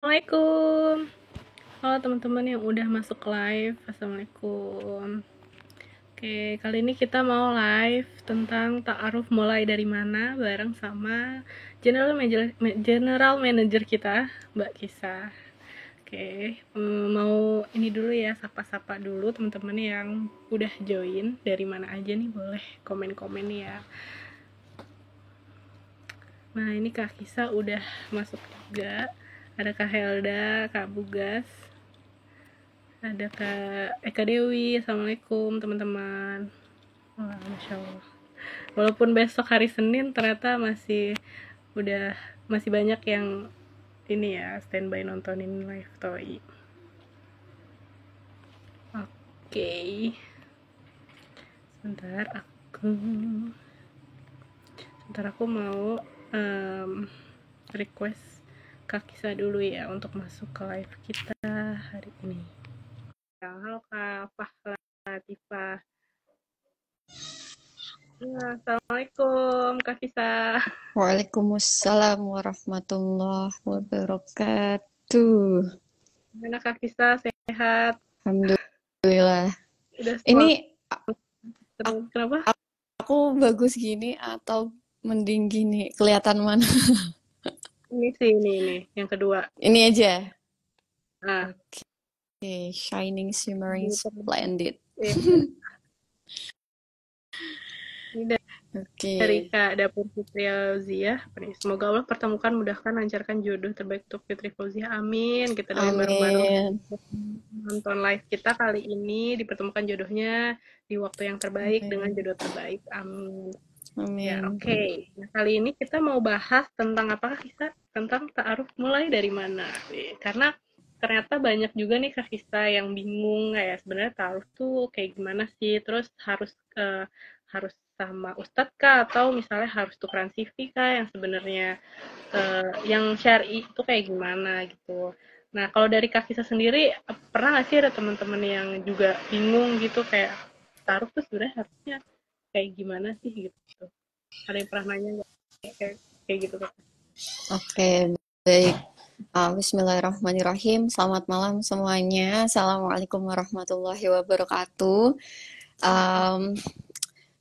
Assalamualaikum. Halo teman-teman yang udah masuk live. Assalamualaikum. Oke, kali ini kita mau live tentang ta'aruf mulai dari mana bareng sama General Manager kita, Mbak Kisah. Oke, mau ini dulu ya, sapa-sapa dulu teman-teman yang udah join. Dari mana aja nih, boleh komen-komen ya. Nah, ini Kak Kisah udah masuk juga. Ada Kak Helda, Kak Bugas, ada Kak Eka Dewi. Assalamualaikum teman-teman. Wah, Masya Allah. Walaupun besok hari Senin ternyata masih banyak yang ini ya, standby nontonin live Toi. Oke, sebentar aku mau request Kak Kisah dulu ya untuk masuk ke live kita hari ini. Halo Kak Fahla Latifah. Ya, Assalamualaikum Kak Kisah. Waalaikumsalam warahmatullahi wabarakatuh. Gimana Kak Kisah, sehat? Alhamdulillah. Udah Ini kenapa? aku bagus gini atau mending gini? Kelihatan mana? Ini sih ini yang kedua. Ini aja. Nah, Oke, shining, shimmering, splendid. ini dari Oke. Kak Dapur Fitri Fauziah. Semoga Allah pertemukan, mudahkan, lancarkan jodoh terbaik untuk Fitri Fauziah. Amin. Kita doain bareng-bareng Amin. nonton live kita kali ini, dipertemukan jodohnya di waktu yang terbaik dengan Amin. jodoh terbaik. Amin. Ya, Amin. oke. Nah, kali ini kita mau bahas tentang apakah kita tentang ta'aruf mulai dari mana? Karena ternyata banyak juga nih Kak Kista yang bingung kayak sebenarnya ta'aruf tuh kayak gimana sih? Terus harus sama ustadz kah atau misalnya harus tukeran CV kah yang sebenarnya yang syar'i itu kayak gimana gitu. Nah, kalau dari Kak Kista sendiri pernah nggak sih ada teman-teman yang juga bingung gitu kayak ta'aruf tuh sebenarnya harusnya kayak gimana sih gitu? Ada yang pernah nanya nggak kayak gitu Kak? Oke, baik. Bismillahirrahmanirrahim. Selamat malam semuanya. Assalamualaikum warahmatullahi wabarakatuh. Um,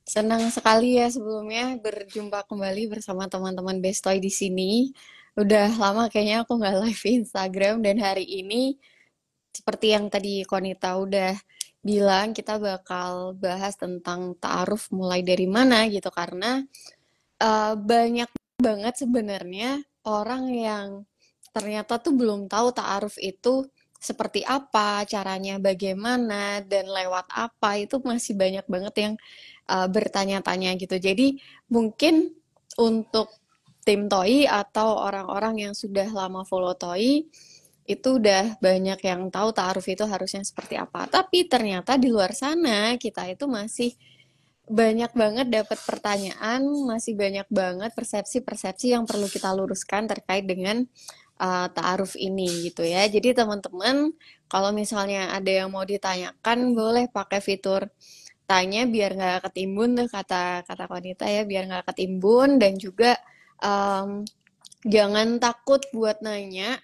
Senang sekali ya sebelumnya berjumpa kembali bersama teman-teman Bestoy di sini. Udah lama kayaknya aku nggak live Instagram dan hari ini seperti yang tadi Konita udah bilang kita bakal bahas tentang ta'aruf mulai dari mana gitu karena banyak banget sebenarnya orang yang ternyata tuh belum tahu ta'aruf itu seperti apa, caranya bagaimana, dan lewat apa, itu masih banyak banget yang bertanya-tanya gitu. Jadi mungkin untuk tim Toi atau orang-orang yang sudah lama follow Toi, itu udah banyak yang tahu ta'aruf itu harusnya seperti apa. Tapi ternyata di luar sana kita itu masih banyak banget dapat pertanyaan, masih banyak banget persepsi-persepsi yang perlu kita luruskan terkait dengan ta'aruf ini gitu ya. Jadi teman-teman, kalau misalnya ada yang mau ditanyakan, boleh pakai fitur tanya biar nggak ketimbun tuh kata kata Konita ya, biar nggak ketimbun dan juga um, jangan takut buat nanya.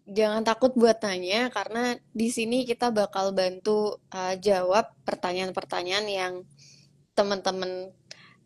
Jangan takut buat nanya karena di sini kita bakal bantu jawab pertanyaan-pertanyaan yang teman-teman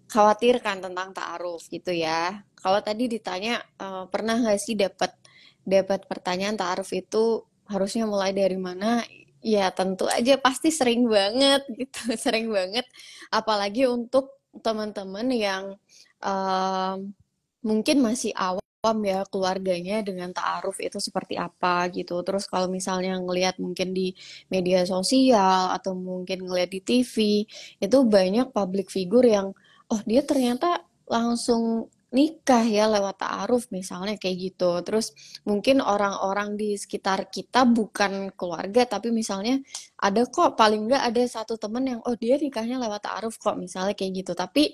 khawatirkan tentang ta'aruf gitu ya. Kalau tadi ditanya pernah nggak sih dapat dapat pertanyaan ta'aruf itu harusnya mulai dari mana? Ya tentu aja pasti sering banget gitu, sering banget. Apalagi untuk teman-teman yang um, mungkin masih awam ya keluarganya dengan ta'aruf itu seperti apa gitu. Terus kalau misalnya ngelihat mungkin di media sosial atau mungkin ngelihat di TV, itu banyak public figure yang oh dia ternyata langsung nikah ya lewat ta'aruf misalnya kayak gitu. Terus mungkin orang-orang di sekitar kita bukan keluarga tapi misalnya ada kok paling nggak ada satu temen yang oh dia nikahnya lewat ta'aruf kok misalnya kayak gitu. Tapi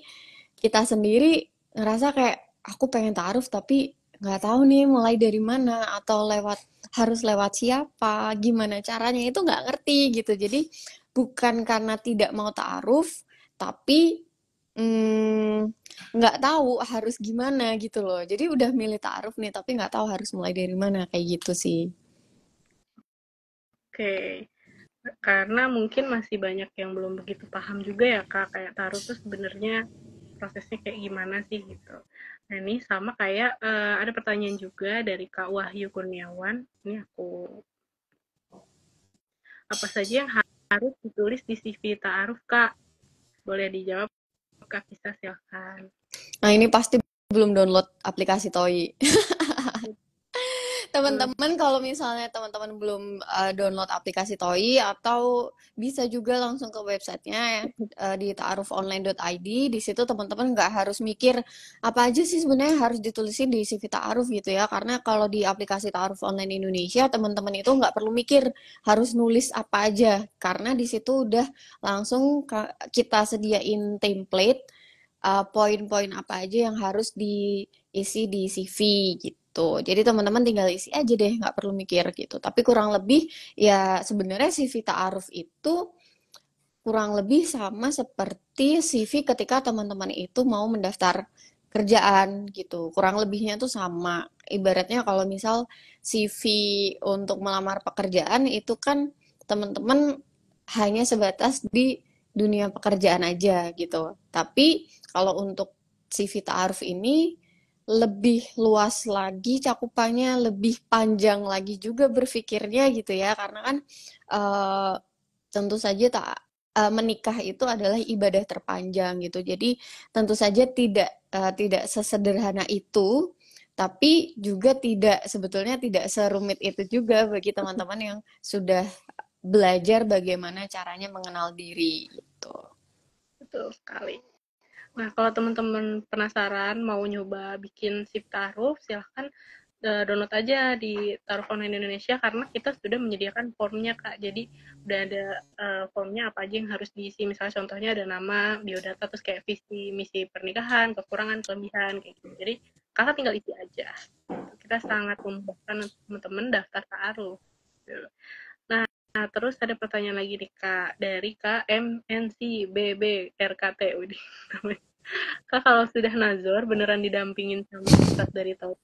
kita sendiri ngerasa kayak aku pengen ta'aruf tapi nggak tahu nih mulai dari mana atau harus lewat siapa, gimana caranya itu nggak ngerti gitu. Jadi bukan karena tidak mau ta'aruf, tapi Hmm, nggak tahu harus gimana gitu loh. Jadi udah milih ta'aruf nih, tapi nggak tahu harus mulai dari mana kayak gitu sih. Oke, karena mungkin masih banyak yang belum begitu paham juga ya Kak, kayak taruh tuh sebenarnya prosesnya kayak gimana sih gitu. Nah ini sama kayak ada pertanyaan juga dari Kak Wahyu Kurniawan. Ini aku apa saja yang harus ditulis di CV Ta'aruf Kak? Boleh dijawab Kak Kisa silakan. Nah, ini pasti belum download aplikasi TOI. Betul. Teman-teman kalau misalnya teman-teman belum download aplikasi TOI atau bisa juga langsung ke websitenya di ta'arufonline.id. Di situ teman-teman nggak harus mikir apa aja sih sebenarnya harus ditulisin di CV Ta'aruf gitu ya. Karena kalau di aplikasi Ta'aruf Online Indonesia teman-teman itu nggak perlu mikir harus nulis apa aja karena di situ udah langsung kita sediain template poin-poin apa aja yang harus diisi di CV gitu. Jadi teman-teman tinggal isi aja deh, nggak perlu mikir gitu. Tapi kurang lebih ya sebenarnya CV ta'aruf itu kurang lebih sama seperti CV ketika teman-teman itu mau mendaftar kerjaan gitu. Kurang lebihnya tuh sama. Ibaratnya kalau misal CV untuk melamar pekerjaan itu kan teman-teman hanya sebatas di dunia pekerjaan aja gitu. Tapi kalau untuk CV ta'aruf ini lebih luas lagi cakupannya, lebih panjang lagi juga berpikirnya gitu ya. Karena kan eh, tentu saja menikah itu adalah ibadah terpanjang gitu. Jadi tentu saja tidak sesederhana itu, tapi juga tidak sebetulnya tidak serumit itu juga bagi teman-teman yang sudah belajar bagaimana caranya mengenal diri gitu. Betul sekali. Nah, kalau teman-teman penasaran mau nyoba bikin SIP taruh, silahkan download aja di Taruh Online Indonesia karena kita sudah menyediakan formnya Kak. Jadi udah ada formnya apa aja yang harus diisi. Misalnya contohnya ada nama, biodata, terus kayak visi, misi pernikahan, kekurangan, kelebihan, kayak gitu. Jadi kakak tinggal isi aja. Kita sangat memudahkan teman-teman daftar taruh. Nah, terus ada pertanyaan lagi nih Kak dari KMNCBBRKT. Udih, Kak kalau sudah nazar beneran didampingin sama ustadz dari tahun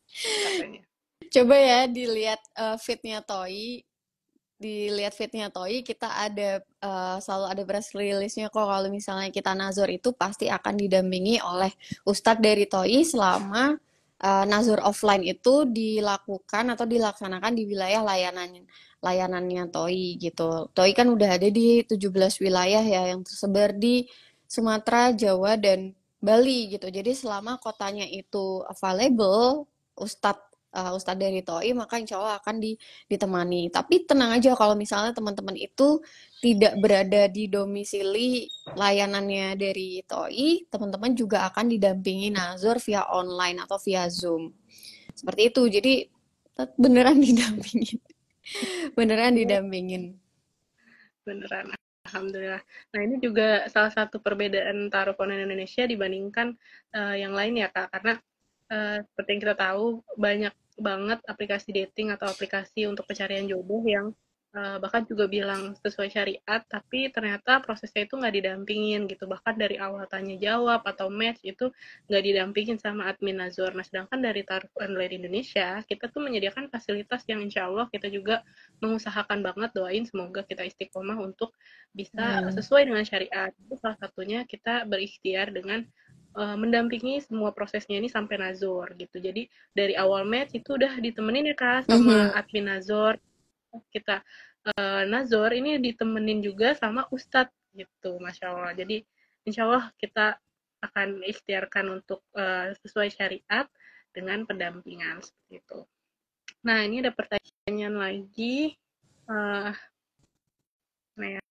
katanya. Coba ya dilihat fitnya Toi, dilihat fitnya Toi kita ada selalu ada press release-nya kok kalau misalnya kita nazar itu pasti akan didampingi oleh Ustadz dari Toi selama nazar offline itu dilakukan atau dilaksanakan di wilayah layanannya Toi gitu. Toi kan udah ada di 17 wilayah ya yang tersebar di Sumatera, Jawa dan Bali gitu. Jadi selama kotanya itu available, Ustadz dari TOI maka insya Allah akan ditemani. Tapi tenang aja kalau misalnya teman-teman itu tidak berada di domisili layanannya dari TOI, teman-teman juga akan didampingi Nazor via online atau via Zoom. Seperti itu. Jadi beneran didampingin. Beneran didampingin. Beneran, alhamdulillah. Nah ini juga salah satu perbedaan taruh online Indonesia dibandingkan yang lain ya Kak, karena seperti yang kita tahu banyak banget aplikasi dating atau aplikasi untuk pencarian jodoh yang bahkan juga bilang sesuai syariat, tapi ternyata prosesnya itu nggak didampingin gitu. Bahkan dari awal tanya jawab atau match itu nggak didampingin sama admin Nazor. Nah, sedangkan dari Taruh Online Indonesia, kita tuh menyediakan fasilitas yang insya Allah kita juga mengusahakan banget, doain semoga kita istiqomah untuk bisa Amin. sesuai dengan syariat. Itu salah satunya kita berikhtiar dengan mendampingi semua prosesnya ini sampai Nazor gitu. Jadi dari awal match itu udah ditemenin ya Kak sama Mhm. admin Nazor. Kita Nazor ini ditemenin juga sama Ustadz gitu, Masya Allah. Jadi Insya Allah kita akan ikhtiarkan untuk sesuai syariat dengan pendampingan seperti itu. Nah ini ada pertanyaan lagi. Uh, nah ya,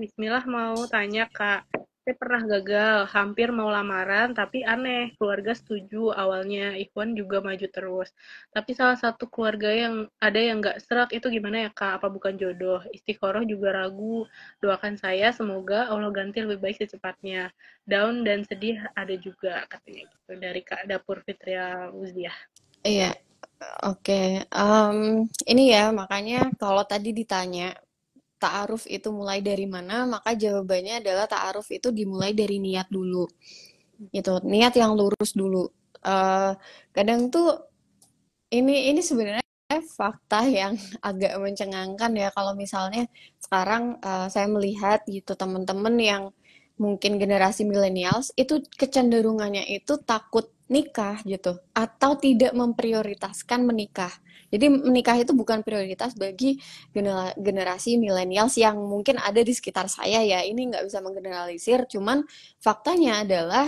Bismillah mau tanya Kak. Saya pernah gagal, hampir mau lamaran, tapi aneh, keluarga setuju awalnya, Ikhwan juga maju terus. Tapi salah satu keluarga yang ada yang nggak serak itu gimana ya Kak? Apa bukan jodoh? Istiqoroh juga ragu. Doakan saya, semoga Allah ganti lebih baik secepatnya. Down dan sedih ada juga katanya gitu dari Kak Dapur Fitria Uziah. Iya, oke. Ini ya makanya kalau tadi ditanya ta'aruf itu mulai dari mana, maka jawabannya adalah ta'aruf itu dimulai dari niat dulu. Itu niat yang lurus dulu. Eh, Kadang tuh ini sebenarnya fakta yang agak mencengangkan ya kalau misalnya sekarang saya melihat gitu teman-teman yang mungkin generasi millennials itu kecenderungannya itu takut nikah gitu atau tidak memprioritaskan menikah. Jadi menikah itu bukan prioritas bagi generasi millennials yang mungkin ada di sekitar saya ya. Ini nggak bisa menggeneralisir, cuman faktanya adalah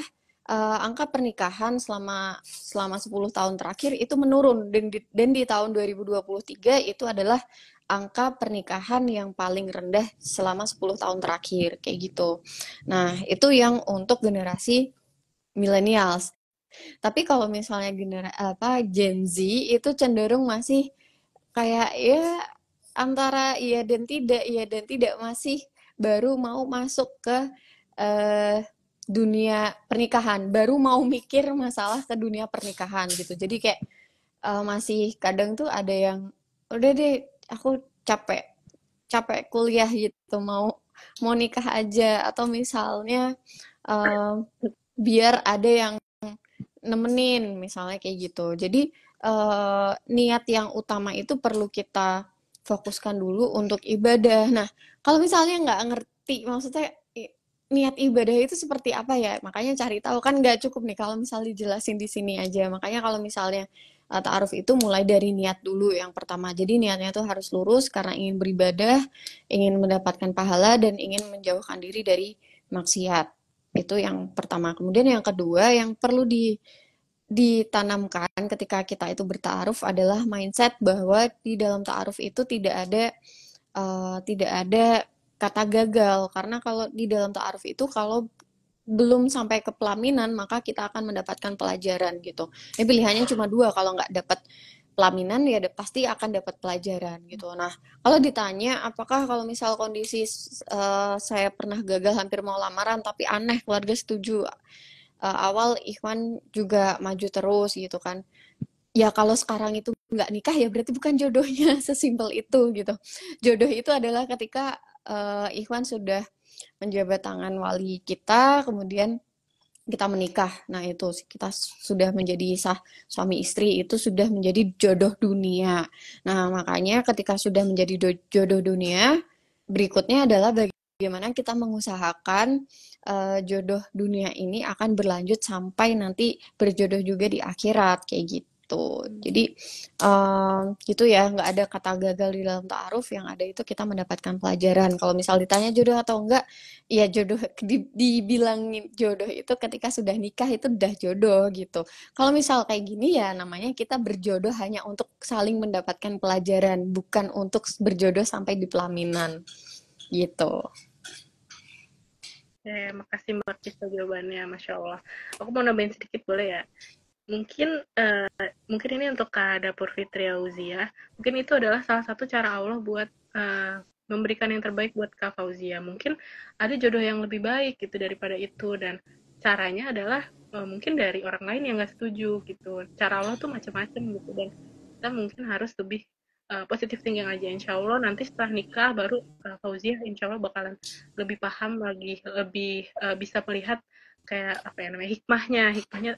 angka pernikahan selama 10 tahun terakhir itu menurun dan di tahun 2023 itu adalah angka pernikahan yang paling rendah selama 10 tahun terakhir kayak gitu. Nah, itu yang untuk generasi millennials. Tapi kalau misalnya Gen Z itu cenderung masih kayak ya antara iya dan tidak masih baru mau masuk ke eh, dunia pernikahan, baru mau mikir masalah ke dunia pernikahan gitu. Jadi kayak masih kadang tuh ada yang udah deh aku capek capek kuliah gitu mau nikah aja atau misalnya eh, biar ada yang nemenin misalnya kayak gitu. Jadi niat yang utama itu perlu kita fokuskan dulu untuk ibadah. Nah, kalau misalnya nggak ngerti, maksudnya niat ibadah itu seperti apa ya? Makanya cari tahu kan nggak cukup nih kalau misalnya dijelasin di sini aja. Makanya kalau misalnya ta'aruf itu mulai dari niat dulu yang pertama. Jadi niatnya itu harus lurus karena ingin beribadah, ingin mendapatkan pahala dan ingin menjauhkan diri dari maksiat. Itu yang pertama. Kemudian yang kedua yang perlu ditanamkan ketika kita itu bertaaruf adalah mindset bahwa di dalam taaruf itu tidak ada kata gagal karena kalau di dalam taaruf itu kalau belum sampai ke pelaminan maka kita akan mendapatkan pelajaran gitu. Ini pilihannya cuma dua kalau nggak dapat pelaminan ya pasti akan dapat pelajaran gitu. Nah kalau ditanya apakah kalau misal kondisi saya pernah gagal hampir mau lamaran tapi aneh keluarga setuju awal Ikhwan juga maju terus gitu kan. Ya kalau sekarang itu nggak nikah ya berarti bukan jodohnya sesimpel itu gitu. Jodoh itu adalah ketika Ikhwan sudah menjabat tangan wali kita, kemudian kita menikah. Nah itu kita sudah menjadi sah suami istri itu sudah menjadi jodoh dunia. Nah makanya ketika sudah menjadi jodoh dunia, berikutnya adalah bagaimana kita mengusahakan jodoh dunia ini akan berlanjut sampai nanti berjodoh juga di akhirat kayak gitu. Jadi gitu ya, nggak ada kata gagal di dalam ta'aruf, yang ada itu kita mendapatkan pelajaran. Kalau misal ditanya jodoh atau enggak, ya jodoh dibilangin jodoh itu ketika sudah nikah itu udah jodoh gitu. Kalau misal kayak gini ya namanya kita berjodoh hanya untuk saling mendapatkan pelajaran, bukan untuk berjodoh sampai di pelaminan gitu. Makasih Mbak Kista jawabannya, Masya Allah. Aku mau nambahin sedikit boleh ya? Mungkin mungkin ini untuk Kak Dapur Fitri Auzia. Mungkin itu adalah salah satu cara Allah buat memberikan yang terbaik buat Kak Fauzia. Mungkin ada jodoh yang lebih baik gitu daripada itu dan caranya adalah mungkin dari orang lain yang nggak setuju gitu. Cara Allah tuh macam-macam gitu dan kita mungkin harus lebih positive thinking aja. Insya Allah nanti setelah nikah baru Fauzia Insya Allah bakalan lebih paham lagi, lebih bisa melihat kayak apa ya namanya hikmahnya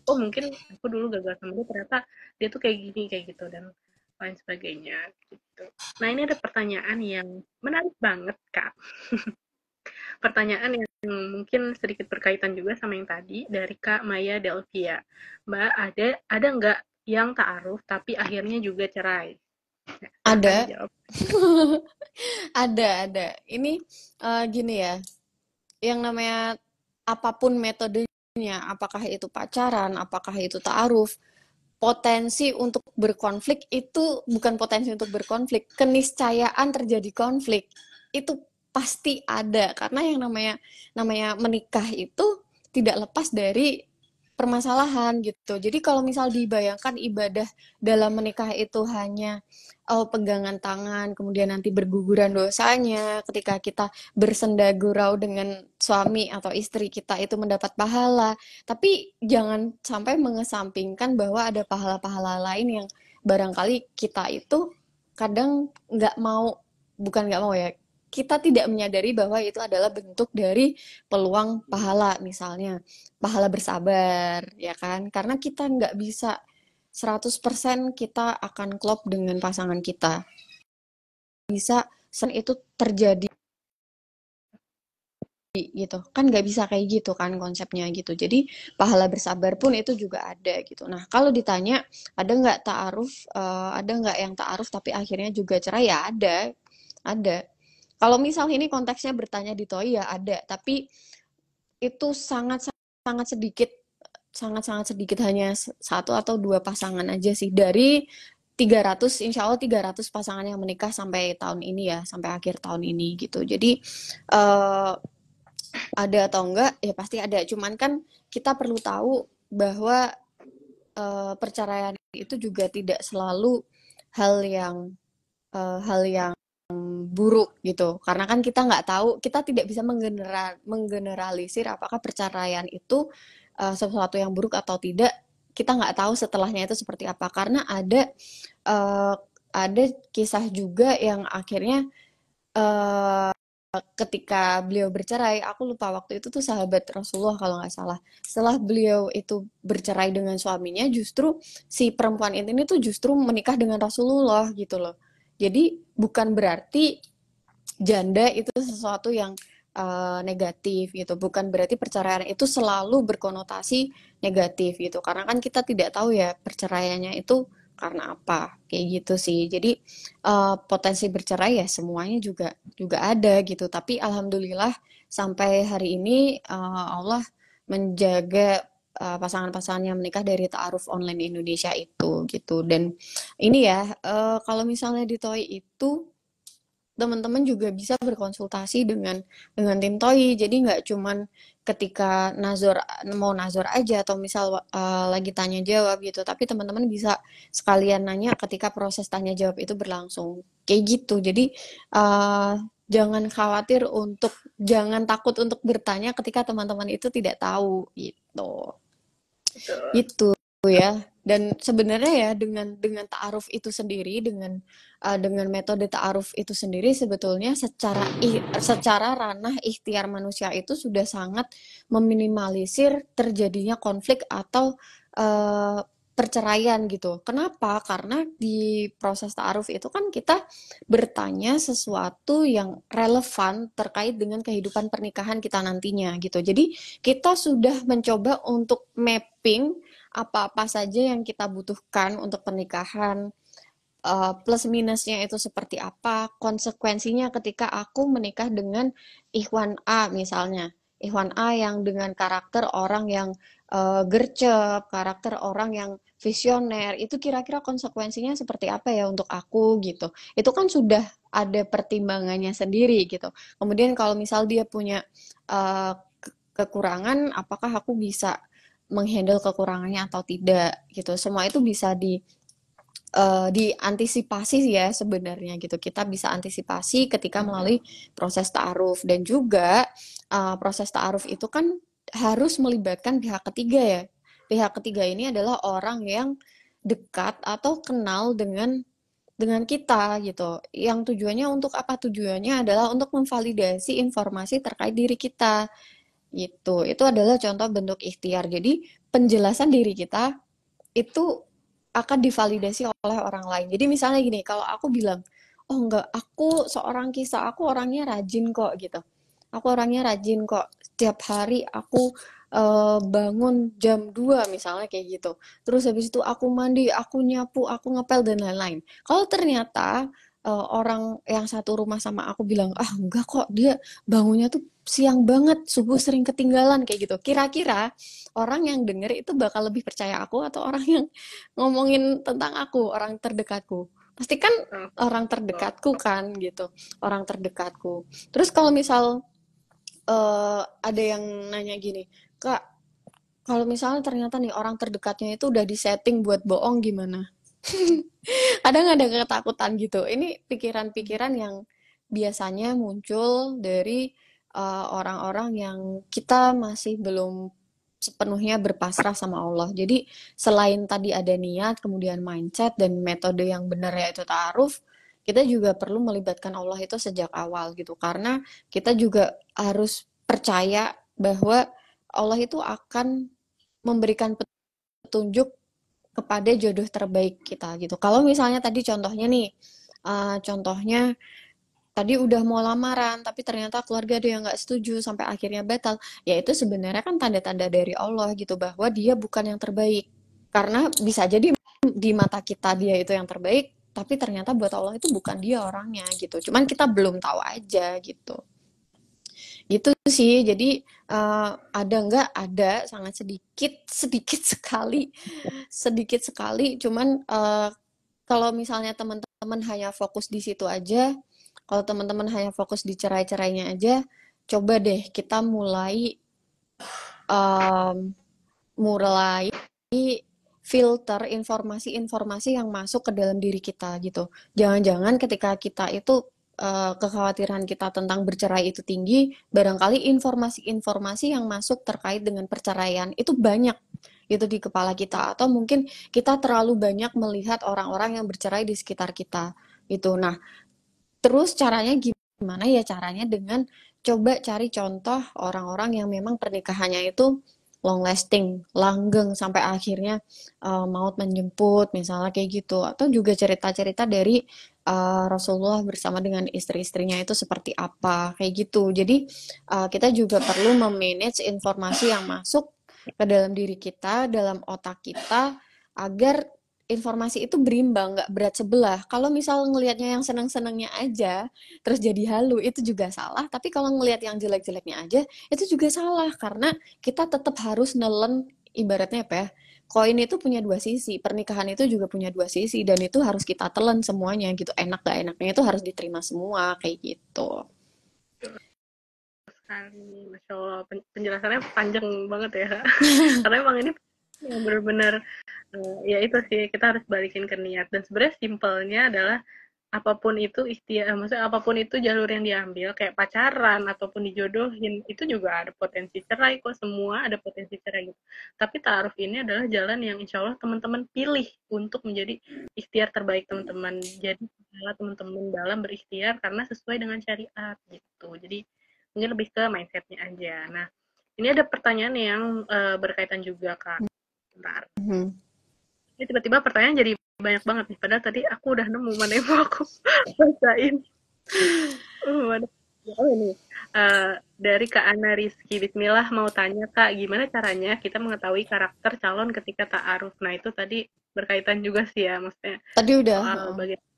oh mungkin aku dulu gagal sama dia ternyata dia tuh kayak gini kayak gitu dan lain sebagainya gitu. Nah ini ada pertanyaan yang menarik banget Kak. Pertanyaan yang mungkin sedikit berkaitan juga sama yang tadi dari Kak Maya Delvia. Mbak, ada nggak yang ta'aruf tapi akhirnya juga cerai? Ya, silakan Ada, dijawab. ada. Ini gini ya, yang namanya apapun metodenya, apakah itu pacaran, apakah itu ta'aruf, potensi untuk berkonflik itu bukan potensi untuk berkonflik, keniscayaan terjadi konflik itu pasti ada karena yang namanya menikah itu tidak lepas dari permasalahan gitu. Jadi kalau misal dibayangkan ibadah dalam menikah itu hanya pegangan tangan, kemudian nanti berguguran dosanya, ketika kita bersenda gurau dengan suami atau istri kita itu mendapat pahala. Tapi jangan sampai mengesampingkan bahwa ada pahala-pahala lain yang barangkali kita itu kadang nggak mau, bukan nggak mau ya, kita tidak menyadari bahwa itu adalah bentuk dari peluang pahala, misalnya pahala bersabar, ya kan? Karena kita nggak bisa 100% kita akan klop dengan pasangan kita. Bisa itu terjadi gitu kan, nggak bisa kayak gitu kan konsepnya gitu. Jadi pahala bersabar pun itu juga ada gitu. Nah kalau ditanya ada nggak ta'aruf, ada nggak yang ta'aruf tapi akhirnya juga cerai, ya ada. Kalau misal ini konteksnya bertanya di TOI, ya ada, tapi itu sangat sedikit, sangat sedikit, hanya satu atau dua pasangan aja sih dari 300, insya Allah 300 pasangan yang menikah sampai tahun ini ya, sampai akhir tahun ini gitu. Jadi uh, ada atau enggak ya pasti ada, cuman kan kita perlu tahu bahwa perceraian itu juga tidak selalu hal yang hal yang buruk gitu, karena kan kita nggak tahu, kita tidak bisa menggeneralisir apakah perceraian itu sesuatu yang buruk atau tidak. Kita nggak tahu setelahnya itu seperti apa, karena uh, ada kisah juga yang akhirnya uh, ketika beliau bercerai, aku lupa waktu itu tuh sahabat Rasulullah kalau nggak salah. Setelah beliau itu bercerai dengan suaminya, justru si perempuan ini tuh justru menikah dengan Rasulullah gitu loh. Jadi bukan berarti janda itu sesuatu yang negatif gitu. Bukan berarti perceraian itu selalu berkonotasi negatif gitu. Karena kan kita tidak tahu ya perceraiannya itu karena apa, kayak gitu sih. Jadi potensi bercerai ya semuanya juga juga ada gitu. Tapi alhamdulillah sampai hari ini Allah menjaga pasangan-pasangan yang menikah dari ta'aruf online di Indonesia itu gitu. Dan ini ya, kalau misalnya di TOI itu teman-teman juga bisa berkonsultasi dengan tim TOI. Jadi nggak cuman ketika mau nazor aja atau misal lagi tanya jawab gitu, tapi teman-teman bisa sekalian nanya ketika proses tanya jawab itu berlangsung. Kayak gitu. Jadi jangan khawatir jangan takut untuk bertanya ketika teman-teman itu tidak tahu gitu. Betul. Gitu ya. Dan sebenarnya ya dengan ta'aruf itu sendiri, dengan metode ta'aruf itu sendiri, sebetulnya secara ranah ikhtiar manusia itu sudah sangat meminimalisir terjadinya konflik atau perceraian gitu. Kenapa? Karena di proses ta'aruf itu kan kita bertanya sesuatu yang relevan terkait dengan kehidupan pernikahan kita nantinya gitu. Jadi kita sudah mencoba untuk mapping apa-apa saja yang kita butuhkan untuk pernikahan, plus minusnya itu seperti apa, konsekuensinya ketika aku menikah dengan Ikhwan A misalnya. Ikhwan A yang dengan karakter orang yang gercep, karakter orang yang visioner, itu kira-kira konsekuensinya seperti apa ya untuk aku gitu. Itu kan sudah ada pertimbangannya sendiri gitu. Kemudian kalau misal dia punya uh, kekurangan, apakah aku bisa menghandle kekurangannya atau tidak gitu. Semua itu bisa diantisipasi ya sebenarnya gitu. Kita bisa antisipasi ketika melalui proses ta'aruf, dan juga proses ta'aruf itu kan harus melibatkan pihak ketiga ya. Pihak ketiga ini adalah orang yang dekat atau kenal dengan kita gitu. Yang tujuannya untuk apa? Tujuannya adalah untuk memvalidasi informasi terkait diri kita gitu. Itu adalah contoh bentuk ikhtiar. Jadi penjelasan diri kita itu akan divalidasi oleh orang lain. Jadi misalnya gini, kalau aku bilang, oh enggak, aku seorang kisah, aku orangnya rajin kok gitu. Aku orangnya rajin kok. Setiap hari aku bangun jam 2 misalnya kayak gitu. Terus habis itu aku mandi, aku nyapu, aku ngepel dan lain-lain. Kalau ternyata orang yang satu rumah sama aku bilang, ah enggak kok, dia bangunnya tuh siang banget, subuh sering ketinggalan kayak gitu. Kira-kira orang yang denger itu bakal lebih percaya aku atau orang yang ngomongin tentang aku, orang terdekatku? Pasti kan orang terdekatku kan gitu, orang terdekatku. Terus kalau misal ada yang nanya gini, Kak, kalau misalnya ternyata nih orang terdekatnya itu udah disetting buat bohong gimana? Kadang ada ketakutan gitu. Ini pikiran-pikiran yang biasanya muncul dari orang-orang yang kita masih belum sepenuhnya berpasrah sama Allah. Jadi selain tadi ada niat, kemudian mindset dan metode yang benar yaitu ta'aruf, kita juga perlu melibatkan Allah itu sejak awal gitu. Karena kita juga harus percaya bahwa Allah itu akan memberikan petunjuk kepada jodoh terbaik kita gitu. Kalau misalnya tadi contohnya nih, contohnya tadi udah mau lamaran tapi ternyata keluarga ada yang nggak setuju sampai akhirnya batal, ya itu sebenarnya kan tanda-tanda dari Allah gitu bahwa dia bukan yang terbaik. Karena bisa jadi di mata kita dia itu yang terbaik, tapi ternyata buat Allah itu bukan dia orangnya gitu. Cuman kita belum tahu aja gitu. Gitu sih. Jadi ada nggak ada sangat sedikit sedikit sekali sedikit sekali. Cuman kalau misalnya teman-teman hanya fokus di situ aja, kalau teman-teman hanya fokus di cerai-cerainya aja, coba deh kita um, mulai filter informasi-informasi yang masuk ke dalam diri kita gitu. Jangan-jangan ketika kita itu kekhawatiran kita tentang bercerai itu tinggi, barangkali informasi-informasi yang masuk terkait dengan perceraian itu banyak gitu di kepala kita, atau mungkin kita terlalu banyak melihat orang-orang yang bercerai di sekitar kita gitu. Nah, terus caranya gimana ya? Caranya dengan coba cari contoh orang-orang yang memang pernikahannya itu long lasting, langgeng sampai akhirnya maut menjemput, misalnya kayak gitu. Atau juga cerita-cerita dari Rasulullah bersama dengan istri-istrinya itu seperti apa, kayak gitu. Jadi kita juga perlu memanage informasi yang masuk ke dalam diri kita, dalam otak kita, agar informasi itu berimbang, nggak berat sebelah. Kalau misal ngelihatnya yang seneng-senengnya aja, terus jadi halu, itu juga salah. Tapi kalau ngelihat yang jelek-jeleknya aja, itu juga salah. Karena kita tetap harus nelen, ibaratnya apa ya, koin itu punya dua sisi, pernikahan itu juga punya dua sisi, dan itu harus kita telan semuanya gitu. Enak gak enaknya itu harus diterima semua, kayak gitu. Sekali, Masya Allah, penjelasannya panjang banget ya, Kak. Karena emang ini yang benar-benar ya itu sih kita harus balikin ke niat, dan sebenarnya simpelnya adalah apapun itu ikhtiar, maksudnya apapun itu jalur yang diambil kayak pacaran ataupun dijodohin itu juga ada potensi cerai kok, semua ada potensi cerai gitu. Tapi ta'aruf ini adalah jalan yang insya Allah teman-teman pilih untuk menjadi ikhtiar terbaik teman-teman. Jadi teman-teman dalam berikhtiar karena sesuai dengan syariat gitu. Jadi mungkin lebih ke mindsetnya aja. Nah, ini ada pertanyaan yang berkaitan juga Kak. Bentar. Mhm. Ini tiba-tiba pertanyaan jadi banyak banget nih. Padahal tadi aku udah nemu mana yang mau aku bacain. Mana? Oh ini. Dari Kak Ana Rizky. Bismillah mau tanya Kak, gimana caranya kita mengetahui karakter calon ketika ta'aruf? Nah itu tadi berkaitan juga sih ya, maksudnya Tadi udah. soal bagaimana.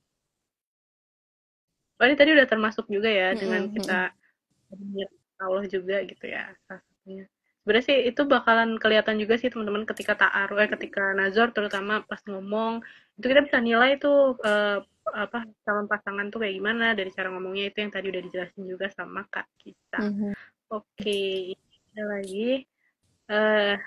Oh ini tadi udah termasuk juga ya dengan Mhm, mhm. kita mengingat Allah juga gitu ya salah satunya. Sebenarnya sih itu bakalan kelihatan juga sih teman-teman ketika ta'aruf, ketika nazar terutama pas ngomong itu kita bisa nilai tuh apa calon pasangan tuh kayak gimana dari cara ngomongnya, itu yang tadi udah dijelasin juga sama Kak kita. Mhm. Oke, ada lagi. eh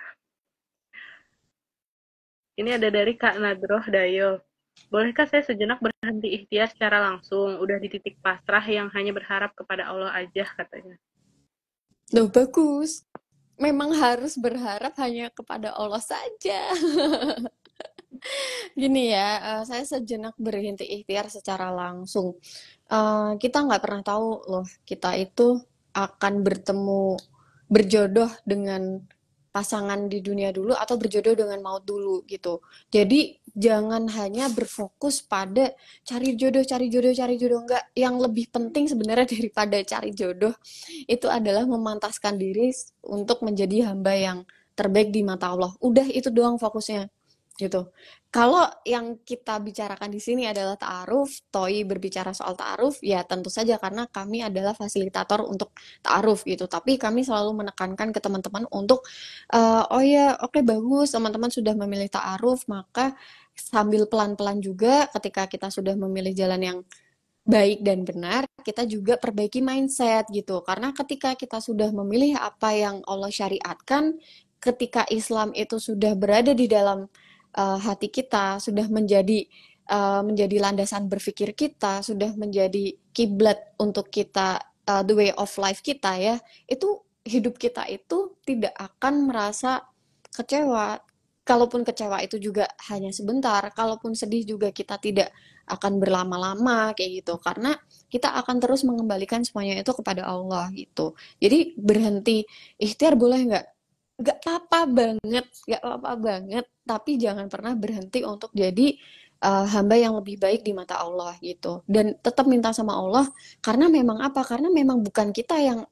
ini ada dari Kak Nadroh Dayo. Bolehkah saya sejenak berhenti ikhtiar secara langsung? Udah di titik pasrah yang hanya berharap kepada Allah aja katanya. Loh, bagus. Memang harus berharap hanya kepada Allah saja. Gini ya, saya sejenak berhenti ikhtiar secara langsung. Kita nggak pernah tahu loh, kita itu akan berjodoh dengan pasangan di dunia dulu atau berjodoh dengan maut dulu gitu. Jadi jangan hanya berfokus pada cari jodoh, cari jodoh, cari jodoh. Enggak, yang lebih penting sebenarnya daripada cari jodoh itu adalah memantaskan diri untuk menjadi hamba yang terbaik di mata Allah. Udah itu doang fokusnya gitu. Kalau yang kita bicarakan di sini adalah ta'aruf, Toi berbicara soal ta'aruf, ya tentu saja karena kami adalah fasilitator untuk ta'aruf gitu. Tapi kami selalu menekankan ke teman-teman untuk, oh ya, oke bagus, teman-teman sudah memilih ta'aruf, maka sambil pelan-pelan juga ketika kita sudah memilih jalan yang baik dan benar, kita juga perbaiki mindset gitu. Karena ketika kita sudah memilih apa yang Allah syariatkan, ketika Islam itu sudah berada di dalam hati kita, sudah menjadi landasan berpikir kita, sudah menjadi kiblat untuk kita, the way of life kita ya, itu hidup kita itu tidak akan merasa kecewa, kalaupun kecewa itu juga hanya sebentar, kalaupun sedih juga kita tidak akan berlama-lama kayak gitu, karena kita akan terus mengembalikan semuanya itu kepada Allah gitu. Jadi berhenti ikhtiar boleh nggak apa-apa banget, nggak apa-apa banget, tapi jangan pernah berhenti untuk jadi hamba yang lebih baik di mata Allah gitu. Dan tetap minta sama Allah, karena memang apa? Karena memang bukan kita yang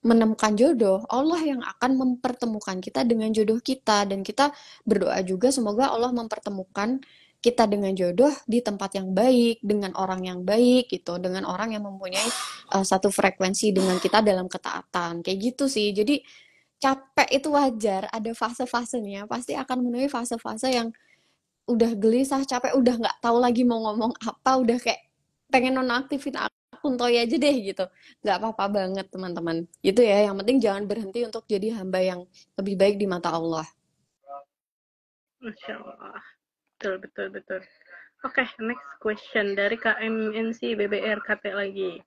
menemukan jodoh, Allah yang akan mempertemukan kita dengan jodoh kita. Dan kita berdoa juga semoga Allah mempertemukan kita dengan jodoh di tempat yang baik, dengan orang yang baik gitu, dengan orang yang mempunyai satu frekuensi dengan kita dalam ketaatan. Kayak gitu sih. Jadi capek itu wajar, ada fase-fasenya, pasti akan menemui fase-fase yang udah gelisah, capek, udah nggak tahu lagi mau ngomong apa, udah kayak pengen nonaktifin akun Toy aja deh gitu. Nggak apa-apa banget teman-teman. Gitu ya, yang penting jangan berhenti untuk jadi hamba yang lebih baik di mata Allah. Masya Allah. Betul, betul, betul. Oke, next question dari KMNC BBRKT lagi.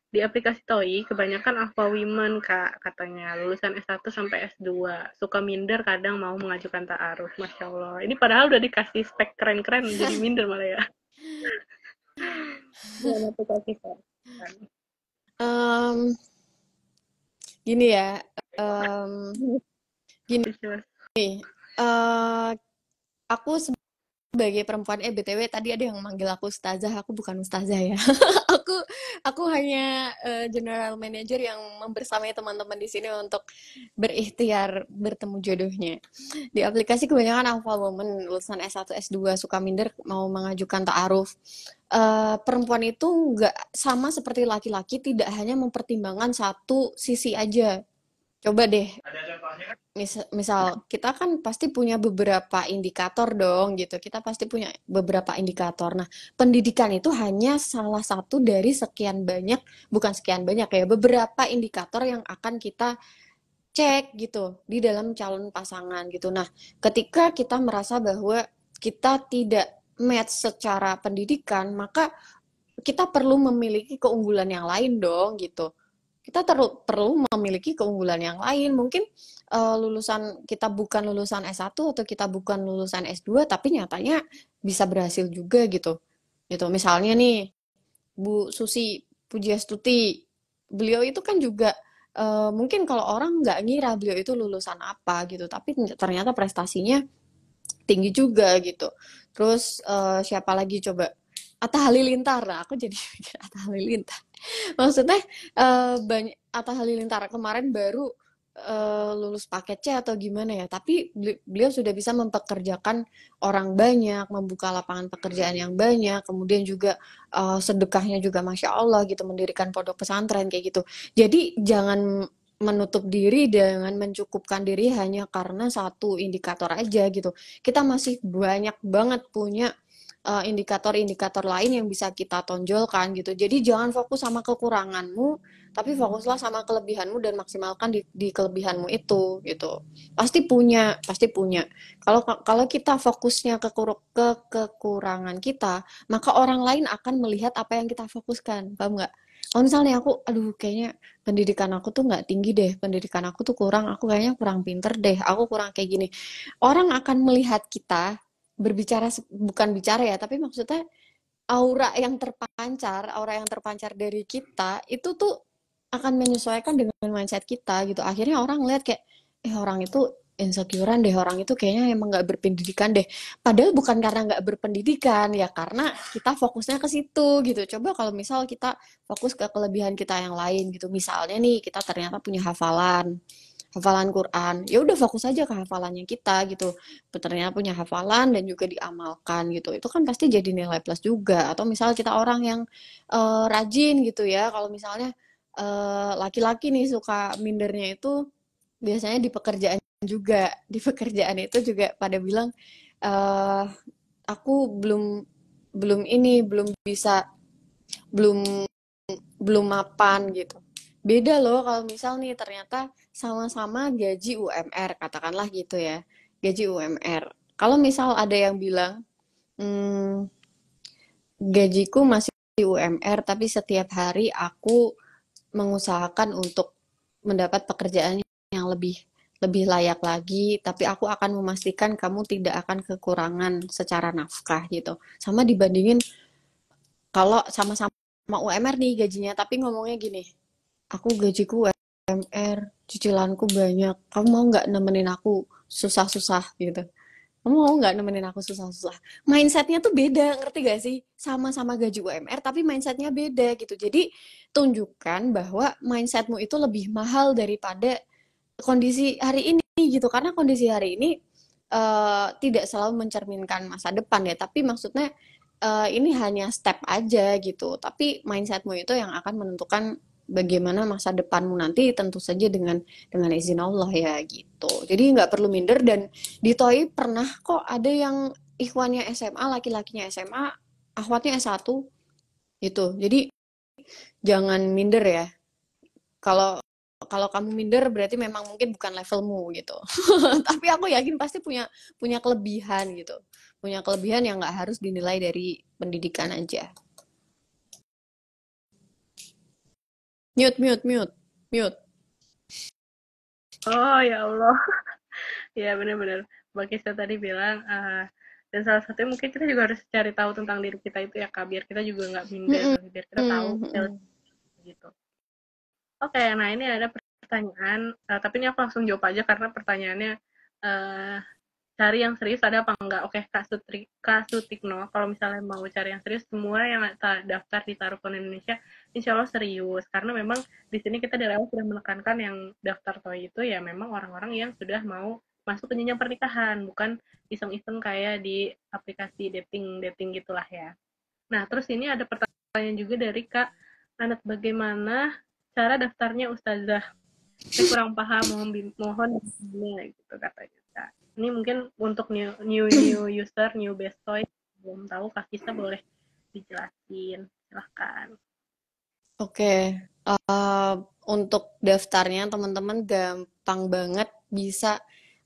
Di aplikasi TOI, kebanyakan alpha women, Kak, katanya. Lulusan S1 sampai S2. Suka minder, kadang mau mengajukan ta'aruf. Masya Allah. Ini padahal udah dikasih spek keren-keren, jadi minder malah ya. Gimana tuh Kak Kisa? Em, gini ya, em, gini, eh, aku sebagai perempuan, BTW tadi ada yang manggil aku ustazah, aku bukan ustazah ya. aku aku hanya general manager yang membersamai teman-teman di sini untuk berikhtiar bertemu jodohnya. Di aplikasi kebanyakan alpha woman lulusan S1 S2 suka minder mau mengajukan ta'aruf. Perempuan itu nggak sama seperti laki-laki, tidak hanya mempertimbangkan satu sisi aja. Coba deh, misal kita kan pasti punya beberapa indikator dong gitu. Kita pasti punya beberapa indikator. Nah, pendidikan itu hanya salah satu dari sekian banyak, bukan sekian banyak ya, beberapa indikator yang akan kita cek gitu di dalam calon pasangan gitu. Nah, ketika kita merasa bahwa kita tidak match secara pendidikan, maka kita perlu memiliki keunggulan yang lain dong gitu. Kita perlu memiliki keunggulan yang lain. Mungkin lulusan kita bukan lulusan S1 atau kita bukan lulusan S2, tapi nyatanya bisa berhasil juga gitu. Gitu. Misalnya nih, Bu Susi Pujiastuti, beliau itu kan juga mungkin kalau orang nggak ngira beliau itu lulusan apa gitu, tapi ternyata prestasinya tinggi juga gitu. Terus siapa lagi coba? Atta Halilintar. Nah, aku jadi mikir Atta Halilintar. Maksudnya banyak Atta Halilintar kemarin baru lulus paket C atau gimana ya, tapi beliau sudah bisa mempekerjakan orang banyak, membuka lapangan pekerjaan yang banyak, kemudian juga sedekahnya juga Masya Allah gitu, mendirikan pondok pesantren kayak gitu. Jadi jangan menutup diri dengan mencukupkan diri hanya karena satu indikator aja gitu. Kita masih banyak banget punya indikator-indikator lain yang bisa kita tonjolkan gitu. Jadi jangan fokus sama kekuranganmu, tapi fokuslah sama kelebihanmu dan maksimalkan di kelebihanmu itu gitu. Pasti punya, pasti punya. Kalau kalau kita fokusnya ke kekurangan kita, maka orang lain akan melihat apa yang kita fokuskan. Paham nggak? Kalau misalnya aku, aduh kayaknya pendidikan aku tuh nggak tinggi deh, pendidikan aku tuh kurang, aku kayaknya kurang pinter deh, aku kurang kayak gini. Orang akan melihat kita berbicara, bukan bicara ya, tapi maksudnya aura yang terpancar dari kita itu tuh akan menyesuaikan dengan mindset kita gitu. Akhirnya orang lihat kayak, orang itu insecurean deh, orang itu kayaknya emang nggak berpendidikan deh. Padahal bukan karena nggak berpendidikan ya, karena kita fokusnya ke situ gitu. Coba kalau misal kita fokus ke kelebihan kita yang lain gitu. Misalnya nih kita ternyata punya hafalan Quran, ya udah fokus aja ke hafalannya kita gitu. Ternyata punya hafalan dan juga diamalkan gitu, itu kan pasti jadi nilai plus juga. Atau misal kita orang yang rajin gitu ya, kalau misalnya laki-laki nih suka mindernya itu biasanya di pekerjaan juga. Di pekerjaan itu juga pada bilang eh aku belum belum ini belum bisa, belum belum mapan gitu. Beda loh kalau misal nih ternyata sama-sama gaji UMR, katakanlah gitu ya. Gaji UMR. Kalau misal ada yang bilang, hmm, gajiku masih UMR, tapi setiap hari aku mengusahakan untuk mendapat pekerjaan yang lebih lebih layak lagi, tapi aku akan memastikan kamu tidak akan kekurangan secara nafkah gitu. Sama dibandingin kalau sama-sama UMR nih gajinya, tapi ngomongnya gini, aku gajiku UMR, cicilanku banyak, kamu mau nggak nemenin aku susah-susah gitu? Kamu mau nggak nemenin aku susah-susah? Mindsetnya tuh beda, ngerti gak sih? Sama-sama gaji UMR, tapi mindsetnya beda gitu. Jadi tunjukkan bahwa mindsetmu itu lebih mahal daripada kondisi hari ini gitu. Karena kondisi hari ini tidak selalu mencerminkan masa depan ya. Tapi maksudnya ini hanya step aja gitu. Tapi mindsetmu itu yang akan menentukan bagaimana masa depanmu nanti, tentu saja dengan izin Allah ya gitu. Jadi nggak perlu minder. Dan di TOI pernah kok ada yang ikhwannya SMA, laki-lakinya SMA, akhwatnya S1 gitu. Jadi jangan minder ya. Kalau kalau kamu minder berarti memang mungkin bukan levelmu gitu. Tapi aku yakin pasti punya punya kelebihan gitu. Punya kelebihan yang nggak harus dinilai dari pendidikan aja. Mute, mute, mute, mute. Oh ya Allah. Ya benar-benar. Mbak Kisa tadi bilang, dan salah satunya mungkin kita juga harus cari tahu tentang diri kita itu ya Kak, biar kita juga nggak minder, Mm-mm. biar kita tahu gitu. Oke, nah ini ada pertanyaan, tapi ini aku langsung jawab aja karena pertanyaannya eh, cari yang serius ada apa enggak? Oke, Kak Sutikno, kalau misalnya mau cari yang serius, semua yang daftar di Tarufon Indonesia, insya Allah serius. Karena memang di sini kita dari awal sudah menekankan yang daftar TOEI itu ya memang orang-orang yang sudah mau masuk ke jenjang pernikahan, bukan iseng-iseng kayak di aplikasi dating-dating gitulah ya. Nah, terus ini ada pertanyaan juga dari Kak Anet, bagaimana cara daftarnya Ustazah? Saya kurang paham, mohon bimbingannya gitu katanya. Kak. Ini mungkin untuk new user, new best toy belum tahu Kak Kisa boleh dijelasin. Silahkan. Oke, untuk daftarnya teman-teman gampang banget, bisa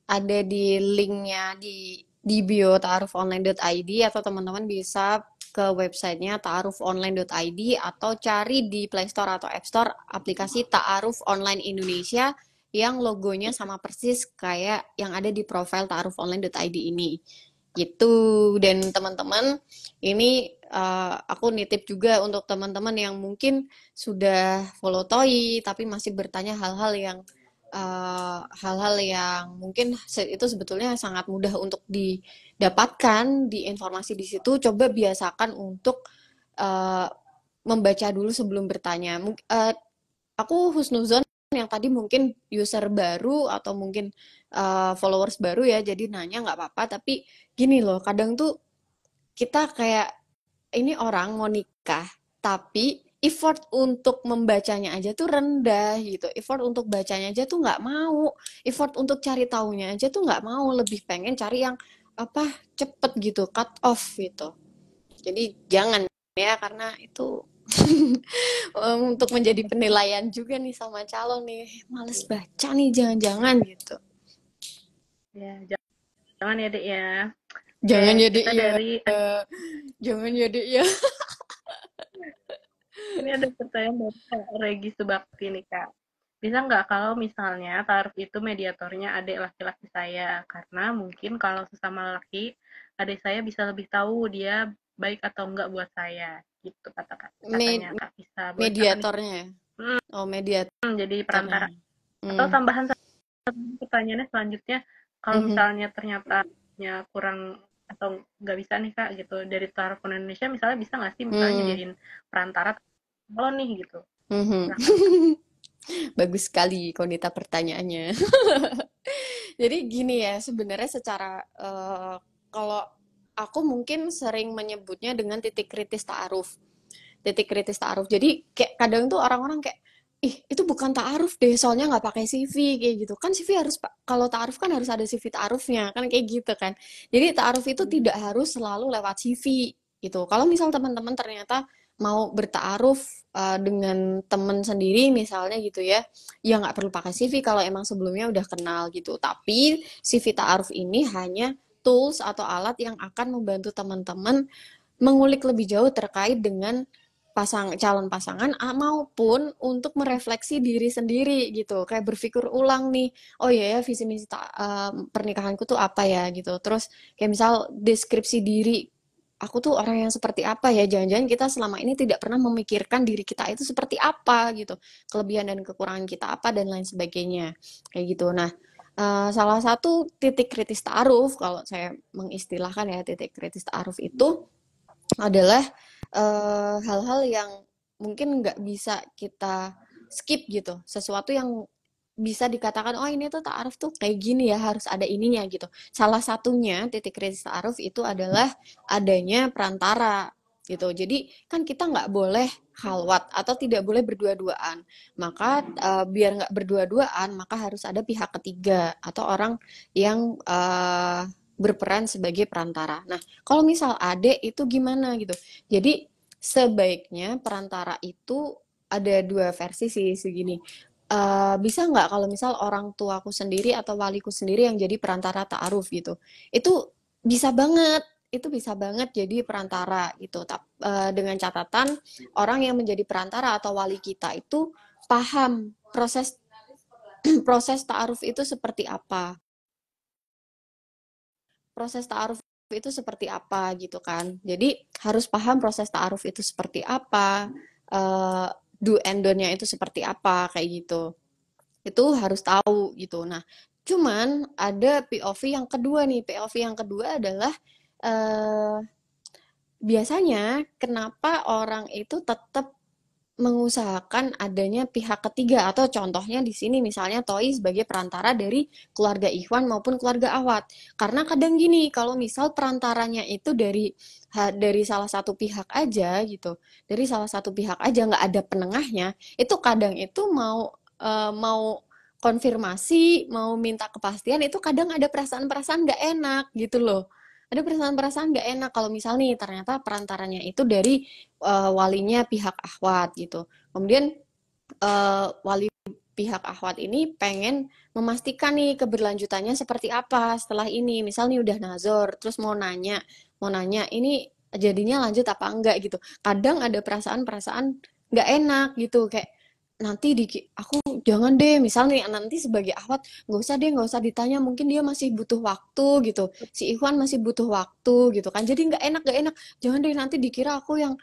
ada di linknya di bio ta'arufonline.id, atau teman-teman bisa ke websitenya ta'arufonline.id, atau cari di Play Store atau App Store aplikasi Ta'aruf Online Indonesia yang logonya sama persis kayak yang ada di profil ta'arufonline.id ini gitu. Dan teman-teman, ini aku nitip juga untuk teman-teman yang mungkin sudah follow TOI tapi masih bertanya hal-hal yang mungkin itu sebetulnya sangat mudah untuk didapatkan di informasi di situ. Coba biasakan untuk uh, membaca dulu sebelum bertanya. Aku husnuzon yang tadi mungkin user baru atau mungkin followers baru ya, jadi nanya nggak apa-apa. Tapi gini loh, kadang tuh kita kayak ini orang mau nikah, tapi effort untuk membacanya aja tuh rendah gitu. Effort untuk bacanya aja tuh nggak mau. Effort untuk cari taunya aja tuh nggak mau. Lebih pengen cari yang apa cepet gitu, cut off gitu. Jadi jangan ya, karena itu untuk menjadi penilaian juga nih sama calon nih. Males baca nih, jangan-jangan gitu. Ya, jangan ya Dek ya. Oke, Jangan jadi kita iya, dari jangan jadi iya. ini ada pertanyaan dari Kak Regi Subakti nih Kak. Bisa nggak kalau misalnya taruh itu mediatornya adik laki-laki saya? Karena mungkin kalau sesama laki, adik saya bisa lebih tahu dia baik atau enggak buat saya. Gitu katanya Me- Kak Bisa. Boleh kan nih? mediatornya. Oh, mediatornya. Jadi perantara. Atau Hmm. tambahan satu pertanyaannya selanjutnya, kalau Mhm. misalnya ternyata kurang atau nggak bisa nih Kak gitu, dari taruh Indonesia misalnya bisa nggak sih misalnya Hmm. nyediain perantara kalau nih gitu. Mhm. Silahkan Kak. Bagus sekali Konita pertanyaannya. Jadi gini ya, sebenarnya secara kalau aku mungkin sering menyebutnya dengan titik kritis ta'aruf. Titik kritis ta'aruf. Jadi kayak kadang tuh orang-orang kayak, ih itu bukan ta'aruf deh, soalnya nggak pakai CV kayak gitu. Kan CV harus, kalau ta'aruf kan harus ada CV ta'arufnya, kan kayak gitu kan. Jadi ta'aruf itu tidak harus selalu lewat CV gitu. Kalau misal teman-teman ternyata mau berta'aruf dengan teman sendiri misalnya gitu ya, ya nggak perlu pakai CV kalau emang sebelumnya udah kenal gitu. Tapi CV ta'aruf ini hanya tools atau alat yang akan membantu teman-teman mengulik lebih jauh terkait dengan calon pasangan maupun untuk merefleksi diri sendiri gitu. Kayak berpikir ulang nih, oh iya ya visi misi pernikahanku tuh apa ya gitu. Terus kayak misal deskripsi diri, aku tuh orang yang seperti apa ya? Jangan-jangan kita selama ini tidak pernah memikirkan diri kita itu seperti apa gitu. Kelebihan dan kekurangan kita apa dan lain sebagainya. Kayak gitu. Nah, salah satu titik kritis ta'aruf kalau saya mengistilahkan ya titik kritis ta'aruf itu adalah hal-hal yang mungkin nggak bisa kita skip gitu. Sesuatu yang bisa dikatakan, oh ini tuh ta'aruf tuh kayak gini ya, harus ada ininya gitu. Salah satunya titik kritis ta'aruf itu adalah adanya perantara gitu. Jadi kan kita nggak boleh khalwat atau tidak boleh berdua-duaan. Maka biar nggak berdua-duaan, maka harus ada pihak ketiga atau orang yang berperan sebagai perantara. Nah, kalau misal adik itu gimana gitu. Jadi sebaiknya perantara itu ada dua versi sih segini. Bisa nggak kalau misal orang tuaku sendiri atau waliku sendiri yang jadi perantara ta'aruf gitu. Itu bisa banget. Itu bisa banget jadi perantara gitu. Dengan catatan orang yang menjadi perantara atau wali kita itu paham proses proses ta'aruf itu seperti apa. Proses ta'aruf itu seperti apa gitu kan. Jadi harus paham proses ta'aruf itu seperti apa, do and don't-nya itu seperti apa kayak gitu. Itu harus tahu gitu. Nah, cuman ada POV yang kedua nih. POV yang kedua adalah eh, biasanya kenapa orang itu tetap mengusahakan adanya pihak ketiga atau contohnya di sini misalnya Toi sebagai perantara dari keluarga Ikhwan maupun keluarga Awad. Karena kadang gini, kalau misal perantaranya itu dari salah satu pihak aja gitu, dari salah satu pihak aja nggak ada penengahnya, itu kadang itu mau konfirmasi, mau minta kepastian itu kadang ada perasaan-perasaan nggak enak gitu loh. Ada perasaan-perasaan nggak enak kalau misal nih ternyata perantaranya itu dari walinya pihak akhwat gitu. Kemudian wali pihak akhwat ini pengen memastikan nih keberlanjutannya seperti apa setelah ini. Misal nih udah nazor, terus mau nanya ini jadinya lanjut apa enggak gitu. Kadang ada perasaan-perasaan nggak enak gitu kayak nanti aku jangan deh misal nih nanti sebagai akhwat nggak usah ditanya mungkin dia masih butuh waktu gitu si Ikhwan masih butuh waktu gitu kan jadi nggak enak jangan deh nanti dikira aku yang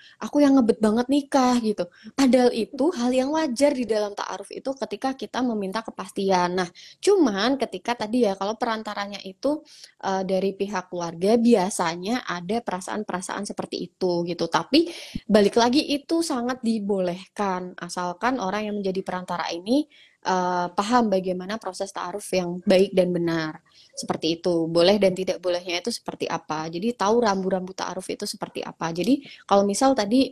ngebet banget nikah gitu. Padahal itu hal yang wajar di dalam ta'aruf itu ketika kita meminta kepastian. Nah, cuman ketika tadi ya kalau perantaranya itu dari pihak keluarga biasanya ada perasaan-perasaan seperti itu gitu. Tapi balik lagi itu sangat dibolehkan asalkan orang yang menjadi perantara ini paham bagaimana proses ta'aruf yang baik dan benar. Seperti itu. Boleh dan tidak bolehnya itu seperti apa. Jadi tahu rambu-rambu ta'aruf itu seperti apa. Jadi kalau misal tadi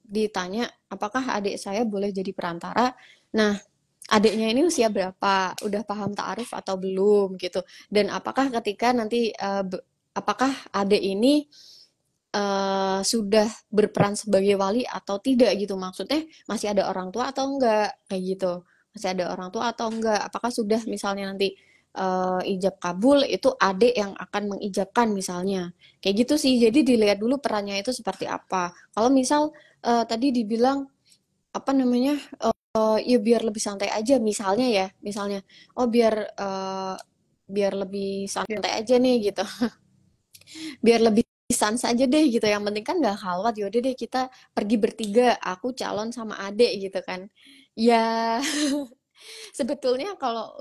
ditanya apakah adik saya boleh jadi perantara. Nah, adiknya ini usia berapa? Udah paham ta'aruf atau belum gitu. Dan apakah ketika nanti apakah adik ini sudah berperan sebagai wali atau tidak gitu. Maksudnya masih ada orang tua atau enggak kayak gitu. Masih ada orang tua atau enggak? Apakah sudah misalnya nanti ijab kabul itu adik yang akan mengijabkan misalnya. Kayak gitu sih. Jadi dilihat dulu perannya itu seperti apa. Kalau misal tadi dibilang apa namanya? Ya biar lebih santai aja misalnya ya, misalnya oh biar lebih Ya. santai aja nih gitu. Biar lebih sans aja deh gitu. Yang penting kan nggak khalwat. Yaudah deh kita pergi bertiga. Aku calon sama adek gitu kan. Ya sebetulnya kalau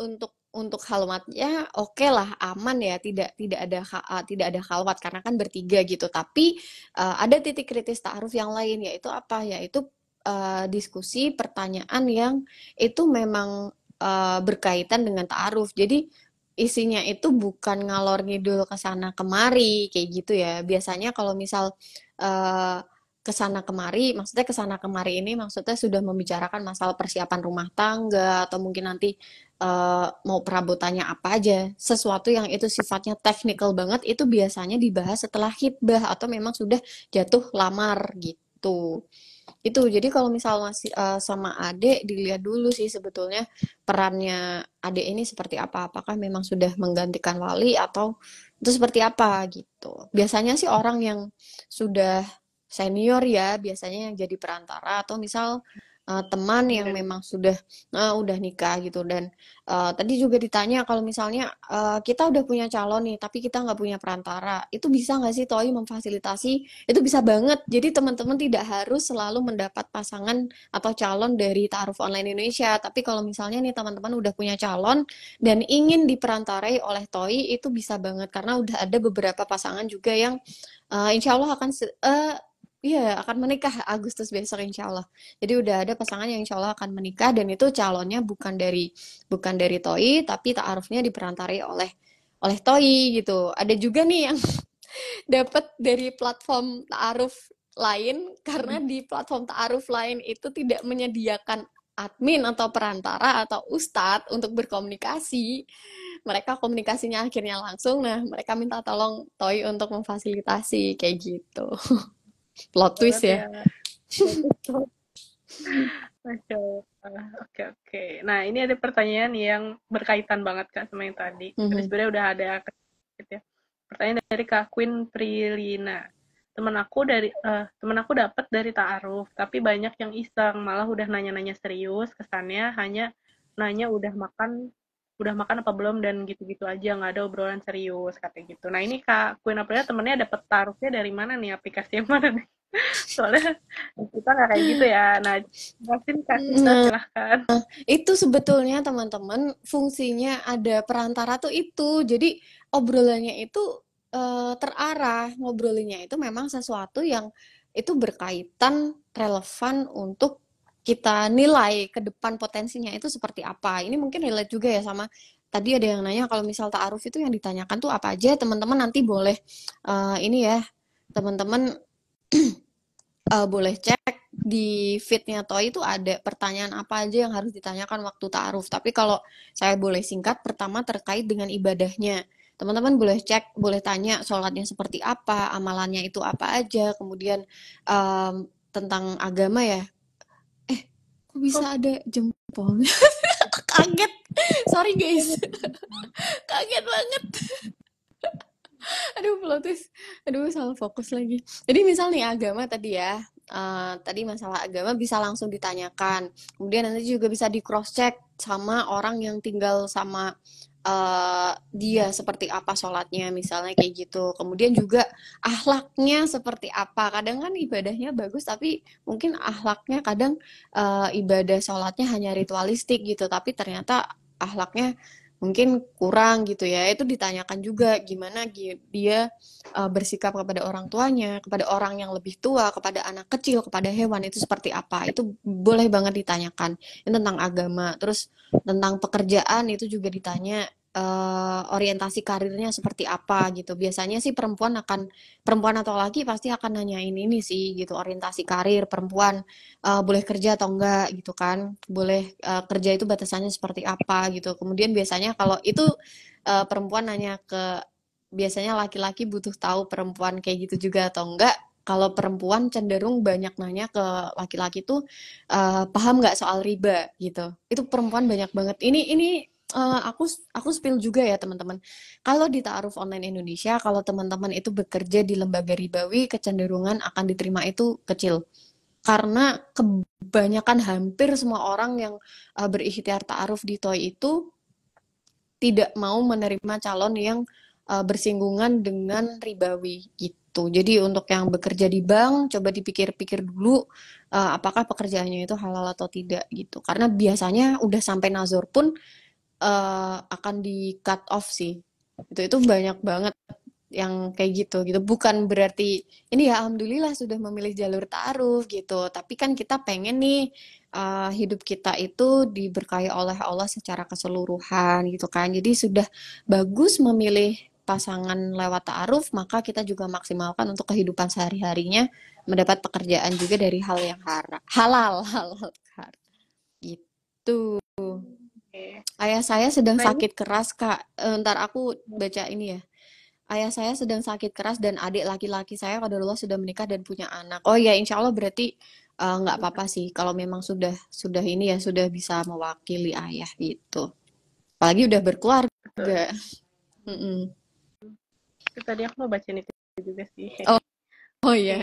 untuk khalwatnya oke lah aman ya tidak ada khalwat karena kan bertiga gitu. Tapi ada titik kritis ta'aruf yang lain yaitu apa? Yaitu diskusi pertanyaan yang itu memang berkaitan dengan ta'aruf. Jadi isinya itu bukan ngalor ngidul ke sana kemari kayak gitu ya. Biasanya kalau misal eh, ke sana kemari, maksudnya ke sana kemari ini maksudnya sudah membicarakan masalah persiapan rumah tangga atau mungkin nanti mau perabotannya apa aja. Sesuatu yang itu sifatnya teknikal banget itu biasanya dibahas setelah khitbah atau memang sudah jatuh lamar gitu. Itu jadi kalau misal masih sama adek dilihat dulu sih sebetulnya perannya adek ini seperti apa. Apakah memang sudah menggantikan wali atau itu seperti apa gitu. Biasanya sih orang yang sudah senior ya biasanya yang jadi perantara, atau misal teman yang Udah. memang udah nikah gitu. Dan tadi juga ditanya kalau misalnya kita udah punya calon nih tapi kita nggak punya perantara, itu bisa nggak sih Toi memfasilitasi? Itu bisa banget. Jadi teman-teman tidak harus selalu mendapat pasangan atau calon dari Ta'aruf Online Indonesia, tapi kalau misalnya nih teman-teman udah punya calon dan ingin diperantarai oleh Toi, itu bisa banget karena udah ada beberapa pasangan juga yang insya Allah iya, akan menikah Agustus besok insya Allah. Jadi udah ada pasangan yang insya Allah akan menikah, dan itu calonnya bukan dari Toi, tapi ta'arufnya diperantarai oleh Toi gitu. Ada juga nih yang dapat dari platform ta'aruf lain, karena di platform ta'aruf lain itu tidak menyediakan admin atau perantara atau ustadz untuk berkomunikasi. Mereka komunikasinya akhirnya langsung. Nah, mereka minta tolong Toi untuk memfasilitasi kayak gitu. Plot twist Banget ya. ya. Betul. Masya Allah. Oke, oke. Nah, ini ada pertanyaan yang berkaitan banget Kak sama yang tadi. Tapi Mhm. sebenarnya udah ada gitu ya. Pertanyaan dari Kak Queen Prilina. Temen aku dapat dari ta'aruf, tapi banyak yang iseng, malah udah nanya-nanya serius, kesannya hanya nanya udah makan apa belum dan gitu-gitu aja, nggak ada obrolan serius katanya gitu. Nah, ini Kak Queen Aprilia temennya dapat ta'arufnya dari mana nih? Aplikasi yang mana nih? Soalnya kita nggak kayak gitu ya. Nah, jelasin Kak Sisa, Nah, silahkan. itu sebetulnya teman-teman fungsinya ada perantara tuh itu. Jadi obrolannya itu terarah. Ngobrolinnya itu memang sesuatu yang itu berkaitan relevan untuk kita nilai ke depan potensinya itu seperti apa. Ini mungkin relate juga ya sama tadi ada yang nanya kalau misal ta'aruf itu yang ditanyakan tuh apa aja. Teman-teman nanti boleh ini ya, teman-teman boleh cek di feednya Toy itu ada pertanyaan apa aja yang harus ditanyakan waktu ta'aruf. Tapi kalau saya boleh singkat, pertama terkait dengan ibadahnya. Teman-teman boleh cek, boleh tanya sholatnya seperti apa, amalannya itu apa aja, kemudian tentang agama ya. Kok Kok bisa ada jempol? Kaget, sorry guys, kaget banget. Aduh, plot twist. Aduh, salah fokus lagi. Jadi misal nih agama tadi ya, tadi masalah agama bisa langsung ditanyakan. Kemudian nanti juga bisa di cross check sama orang yang tinggal sama dia seperti apa sholatnya misalnya kayak gitu. Kemudian juga ahlaknya seperti apa. Kadang kan ibadahnya bagus tapi mungkin ahlaknya kadang ibadah sholatnya hanya ritualistik gitu. Tapi ternyata ahlaknya mungkin kurang gitu ya. Itu ditanyakan juga gimana dia bersikap kepada orang tuanya, kepada orang yang lebih tua, kepada anak kecil, kepada hewan itu seperti apa. Itu boleh banget ditanyakan. Ini tentang agama. Terus tentang pekerjaan itu juga ditanya orientasi karirnya seperti apa gitu. Biasanya sih perempuan atau laki pasti akan nanyain ini sih gitu, orientasi karir perempuan boleh kerja atau enggak gitu kan, boleh kerja itu batasannya seperti apa gitu. Kemudian biasanya kalau itu perempuan nanya ke, biasanya laki-laki butuh tahu perempuan kayak gitu juga atau enggak. Kalau perempuan cenderung banyak nanya ke laki-laki tuh paham nggak soal riba gitu. Itu perempuan banyak banget. Ini aku spill juga ya teman-teman. Kalau di Ta'aruf Online Indonesia, kalau teman-teman itu bekerja di lembaga ribawi, kecenderungan akan diterima itu kecil. Karena kebanyakan hampir semua orang yang berikhtiar ta'aruf di TOI itu tidak mau menerima calon yang bersinggungan dengan ribawi gitu. Jadi untuk yang bekerja di bank, coba dipikir-pikir dulu apakah pekerjaannya itu halal atau tidak gitu. Karena biasanya udah sampai nazar pun akan di cut off sih. Itu banyak banget yang kayak gitu. Bukan berarti ini ya alhamdulillah sudah memilih jalur ta'aruf gitu, tapi kan kita pengen nih hidup kita itu diberkahi oleh Allah secara keseluruhan gitu kan. Jadi sudah bagus memilih pasangan lewat ta'aruf, maka kita juga maksimalkan untuk kehidupan sehari-harinya mendapat pekerjaan juga dari hal yang halal halal gitu. oke. Ayah saya sedang Nah, ini sakit keras, Kak. Ntar aku baca ini ya. Ayah saya sedang sakit keras dan adik laki-laki saya qadarullah sudah menikah dan punya anak. Oh ya, insya Allah berarti nggak apa-apa sih kalau memang sudah ini ya sudah bisa mewakili ayah gitu. Apalagi udah betul. berkeluarga. Mm-mm. Itu tadi aku mau bacain itu juga sih. Oh, oh Oke. ya.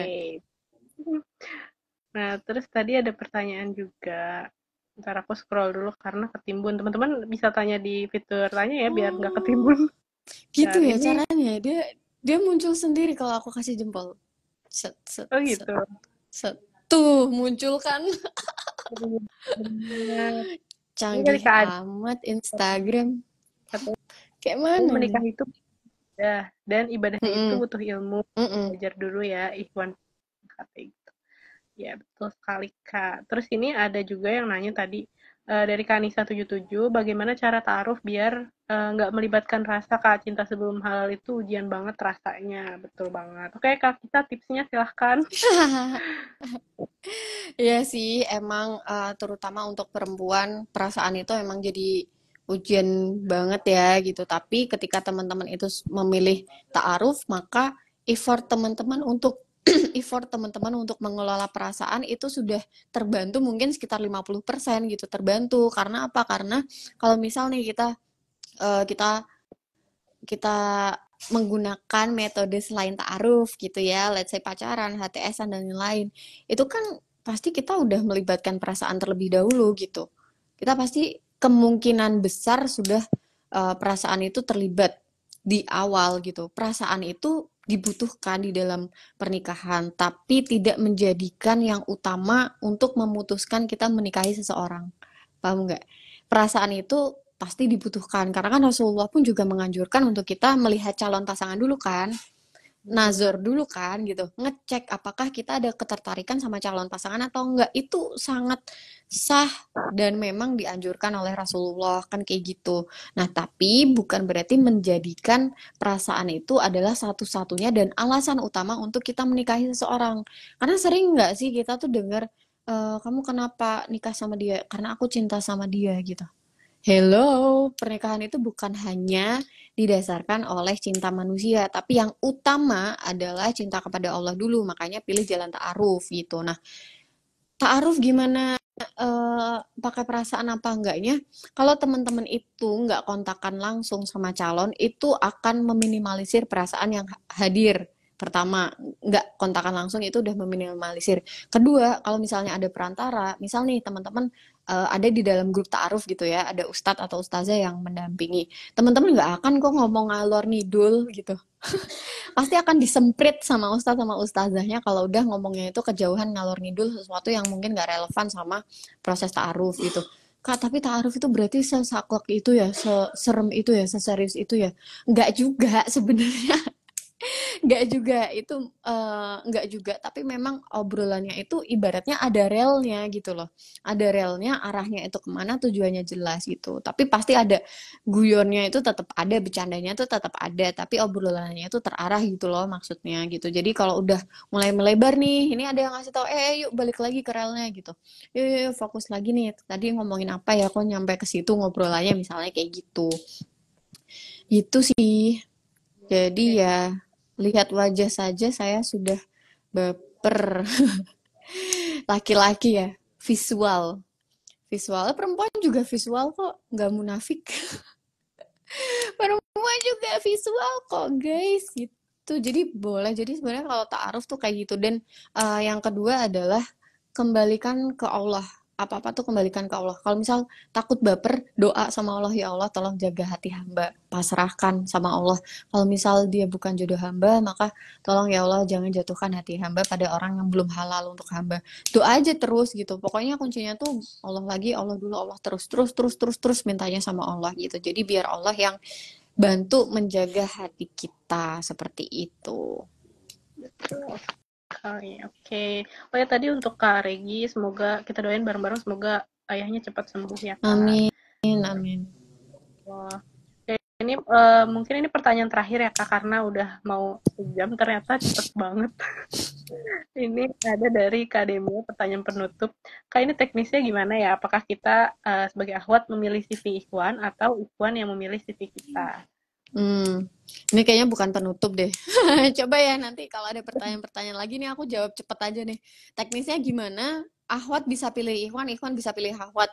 Nah, terus tadi ada pertanyaan juga. Ntar aku scroll dulu karena ketimbun. Teman-teman bisa tanya di fitur tanya ya biar nggak Oh, ketimbun. gitu Ntar ya ini, caranya. Dia dia muncul sendiri kalau aku kasih jempol. Set set oh set gitu. set. Tuh, muncul kan. Benar. Ini dari Canggih Kak Adi. amat Instagram. Katanya Kayak mana nih? menikah itu ibadah dan ibadahnya itu Mm-mm, butuh ilmu. mm-mm. Belajar dulu ya, Ikhwan. Kata gitu. Ya, betul sekali, Kak. Terus ini ada juga yang nanya tadi dari Kanisa 77, bagaimana cara ta'aruf biar nggak melibatkan rasa, Kak? Cinta sebelum halal itu ujian banget rasanya. Betul banget. Oke, Kak, kita tipsnya silahkan. Iya sih, emang terutama untuk perempuan perasaan itu emang jadi ujian banget ya gitu. Tapi ketika teman-teman itu memilih ta'aruf, maka effort teman-teman untuk effort teman-teman untuk mengelola perasaan itu sudah terbantu mungkin sekitar 50% gitu terbantu. Karena apa? Karena kalau misal nih kita kita menggunakan metode selain ta'aruf gitu ya, let's say pacaran, HTS-an dan lain-lain. Itu kan pasti kita udah melibatkan perasaan terlebih dahulu gitu. Kita pasti kemungkinan besar sudah perasaan itu terlibat di awal gitu. Perasaan itu dibutuhkan di dalam pernikahan, tapi tidak menjadikan yang utama untuk memutuskan kita menikahi seseorang. Paham nggak? Perasaan itu pasti dibutuhkan karena kan Rasulullah pun juga menganjurkan untuk kita melihat calon pasangan dulu kan, nazar dulu kan gitu, ngecek apakah kita ada ketertarikan sama calon pasangan atau enggak. Itu sangat sah dan memang dianjurkan oleh Rasulullah kan kayak gitu. Nah, tapi bukan berarti menjadikan perasaan itu adalah satu-satunya dan alasan utama untuk kita menikahi seseorang. Karena sering nggak sih kita tuh dengar kamu kenapa nikah sama dia? Karena aku cinta sama dia gitu. Hello, pernikahan itu bukan hanya didasarkan oleh cinta manusia, tapi yang utama adalah cinta kepada Allah dulu. Makanya pilih jalan ta'aruf gitu. Nah, ta'aruf gimana pakai perasaan apa enggaknya? Kalau teman-teman itu nggak kontakkan langsung sama calon, itu akan meminimalisir perasaan yang hadir. Pertama, nggak kontakkan langsung itu udah meminimalisir. Kedua, kalau misalnya ada perantara, misal nih teman-teman ada di dalam grup ta'aruf gitu ya, ada ustadz atau ustazah yang mendampingi. Teman-teman nggak akan kok ngomong ngalor ngidul gitu. Pasti akan disemprit sama ustadz sama ustazahnya kalau udah ngomongnya itu kejauhan ngalor ngidul sesuatu yang mungkin gak relevan sama proses ta'aruf gitu. Kak, tapi ta'aruf itu berarti sesaklek itu ya, seserem itu ya, seserius itu ya. Enggak juga sebenarnya. Nggak juga itu nggak juga tapi memang obrolannya itu ibaratnya ada relnya gitu loh, ada relnya arahnya itu kemana tujuannya jelas gitu, tapi pasti ada guyonnya itu tetap ada, bercandanya itu tetap ada, tapi obrolannya itu terarah gitu loh maksudnya gitu. Jadi kalau udah mulai melebar nih, ini ada yang ngasih tahu yuk balik lagi ke relnya gitu, yuk fokus lagi nih tadi ngomongin apa ya kok nyampe ke situ ngobrolannya misalnya kayak gitu. Itu sih. Jadi Oke. ya, lihat wajah saja saya sudah baper. Laki-laki ya, visual. Visual, perempuan juga visual kok, nggak munafik. Perempuan juga visual kok, guys. Gitu. Jadi boleh. Jadi sebenarnya kalau ta'aruf tuh kayak gitu. Dan yang kedua adalah kembalikan ke Allah. Apa-apa tuh kembalikan ke Allah. Kalau misal takut baper, doa sama Allah, ya Allah tolong jaga hati hamba. Pasrahkan sama Allah. Kalau misal dia bukan jodoh hamba, maka tolong ya Allah jangan jatuhkan hati hamba pada orang yang belum halal untuk hamba. Doa aja terus gitu. Pokoknya kuncinya tuh Allah lagi, Allah dulu, Allah terus, terus, terus, terus, terus mintanya sama Allah gitu. Jadi biar Allah yang bantu menjaga hati kita seperti itu. Oke, oke. Oh ya tadi untuk Kak Regi, semoga kita doain bareng-bareng semoga ayahnya cepat sembuh ya Kak. Amin, amin. Wah. Oke, ini mungkin ini pertanyaan terakhir ya Kak karena udah mau sejam ternyata cepet banget. Ini ada dari Kak Demo pertanyaan penutup. Kak ini teknisnya gimana ya? Apakah kita sebagai akhwat memilih CV Ikhwan atau Ikhwan yang memilih CV kita? Ini kayaknya bukan penutup deh. Coba ya nanti kalau ada pertanyaan-pertanyaan lagi nih aku jawab cepet aja nih. Teknisnya gimana? Ahwat bisa pilih Ikhwan, Ikhwan bisa pilih Ahwat.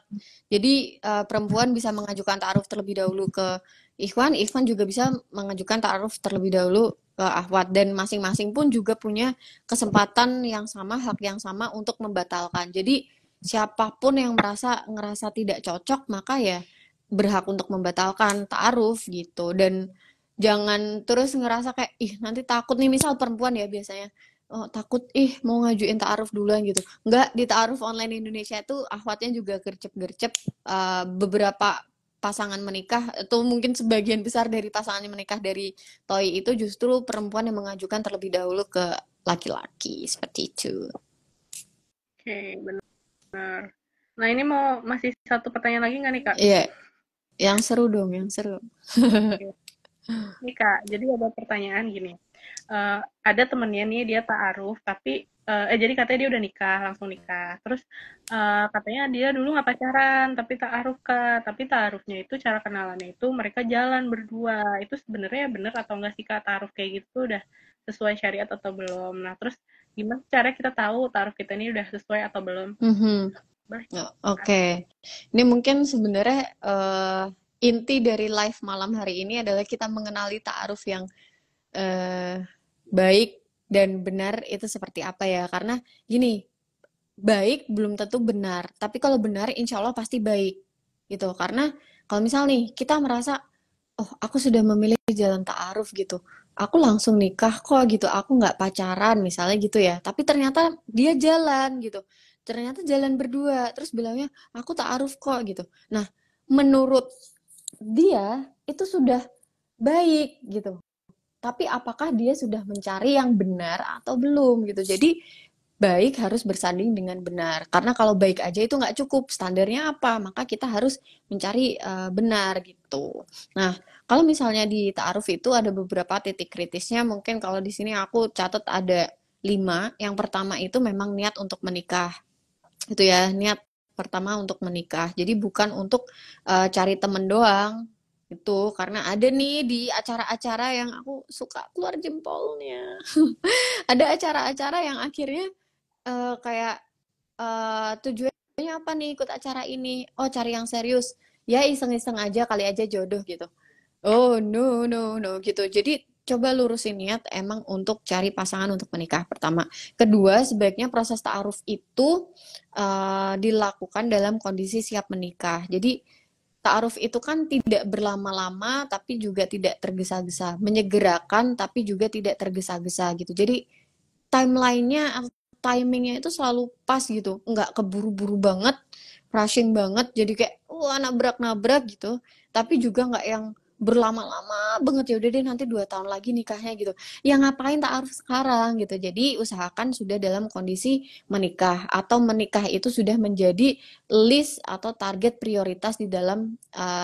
Jadi perempuan bisa mengajukan ta'aruf terlebih dahulu ke Ikhwan, Ikhwan juga bisa mengajukan ta'aruf terlebih dahulu ke akhwat, dan masing-masing pun juga punya kesempatan yang sama, hak yang sama untuk membatalkan. Jadi siapapun yang ngerasa tidak cocok, maka ya berhak untuk membatalkan ta'aruf gitu. Dan jangan terus ngerasa kayak ih nanti takut nih, misal perempuan ya biasanya, oh, takut ih mau ngajuin ta'aruf duluan gitu. Enggak, di ta'aruf online Indonesia itu akhwatnya juga gercep-gercep. Beberapa pasangan menikah atau mungkin sebagian besar dari pasangan yang menikah dari TOI itu justru perempuan yang mengajukan terlebih dahulu ke laki-laki, seperti itu. Oke, benar. Nah, ini mau masih satu pertanyaan lagi nggak nih, Kak? Iya, yang seru dong, yang seru. Oke. Nih, Kak, jadi ada pertanyaan gini. Ada temennya nih, dia ta'aruf, tapi jadi katanya dia udah nikah, langsung nikah. Terus katanya dia dulu nggak pacaran, tapi ta'aruf, Kak. Tapi ta'arufnya itu, cara kenalannya itu mereka jalan berdua. Itu sebenarnya bener atau enggak sih, Kak, ta'aruf kayak gitu udah sesuai syariat atau belum? Nah, terus gimana cara kita tahu ta'aruf kita ini udah sesuai atau belum? Mhm. Boleh, Kak? Oke, ini mungkin sebenarnya inti dari live malam hari ini adalah kita mengenali ta'aruf yang eh, baik dan benar itu seperti apa ya. Karena gini, baik belum tentu benar, tapi kalau benar insya Allah pasti baik gitu. Karena kalau misal nih kita merasa, oh aku sudah memilih jalan ta'aruf gitu, aku langsung nikah kok gitu, aku nggak pacaran misalnya gitu ya, tapi ternyata dia jalan gitu, ternyata jalan berdua, terus bilangnya aku ta'aruf kok gitu. Nah, menurut dia itu sudah baik gitu, tapi apakah dia sudah mencari yang benar atau belum gitu. Jadi baik harus bersanding dengan benar. Karena kalau baik aja itu nggak cukup. Standarnya apa? Maka kita harus mencari benar gitu. Nah, kalau misalnya di ta'aruf itu ada beberapa titik kritisnya. Mungkin kalau di sini aku catat ada 5. Yang pertama itu memang niat untuk menikah. Itu ya, niat pertama untuk menikah. Jadi bukan untuk cari temen doang. Itu karena ada nih di acara-acara yang aku suka keluar jempolnya. Ada acara-acara yang akhirnya kayak tujuannya apa nih ikut acara ini? Oh, cari yang serius. Ya iseng-iseng aja kali aja jodoh gitu. Oh, no, no, no gitu. Jadi coba lurusin niat emang untuk cari pasangan untuk menikah pertama. Kedua, sebaiknya proses ta'aruf itu dilakukan dalam kondisi siap menikah. Jadi ta'aruf itu kan tidak berlama-lama tapi juga tidak tergesa-gesa, menyegerakan tapi juga tidak tergesa-gesa gitu. Jadi timelinenya atau timingnya itu selalu pas gitu, nggak keburu-buru banget, rushing banget, jadi kayak wah nabrak-nabrak gitu, tapi juga nggak yang berlama-lama banget, ya udah deh nanti 2 tahun lagi nikahnya gitu. Ya ngapain taaruf sekarang gitu. Jadi usahakan sudah dalam kondisi menikah atau menikah itu sudah menjadi list atau target prioritas di dalam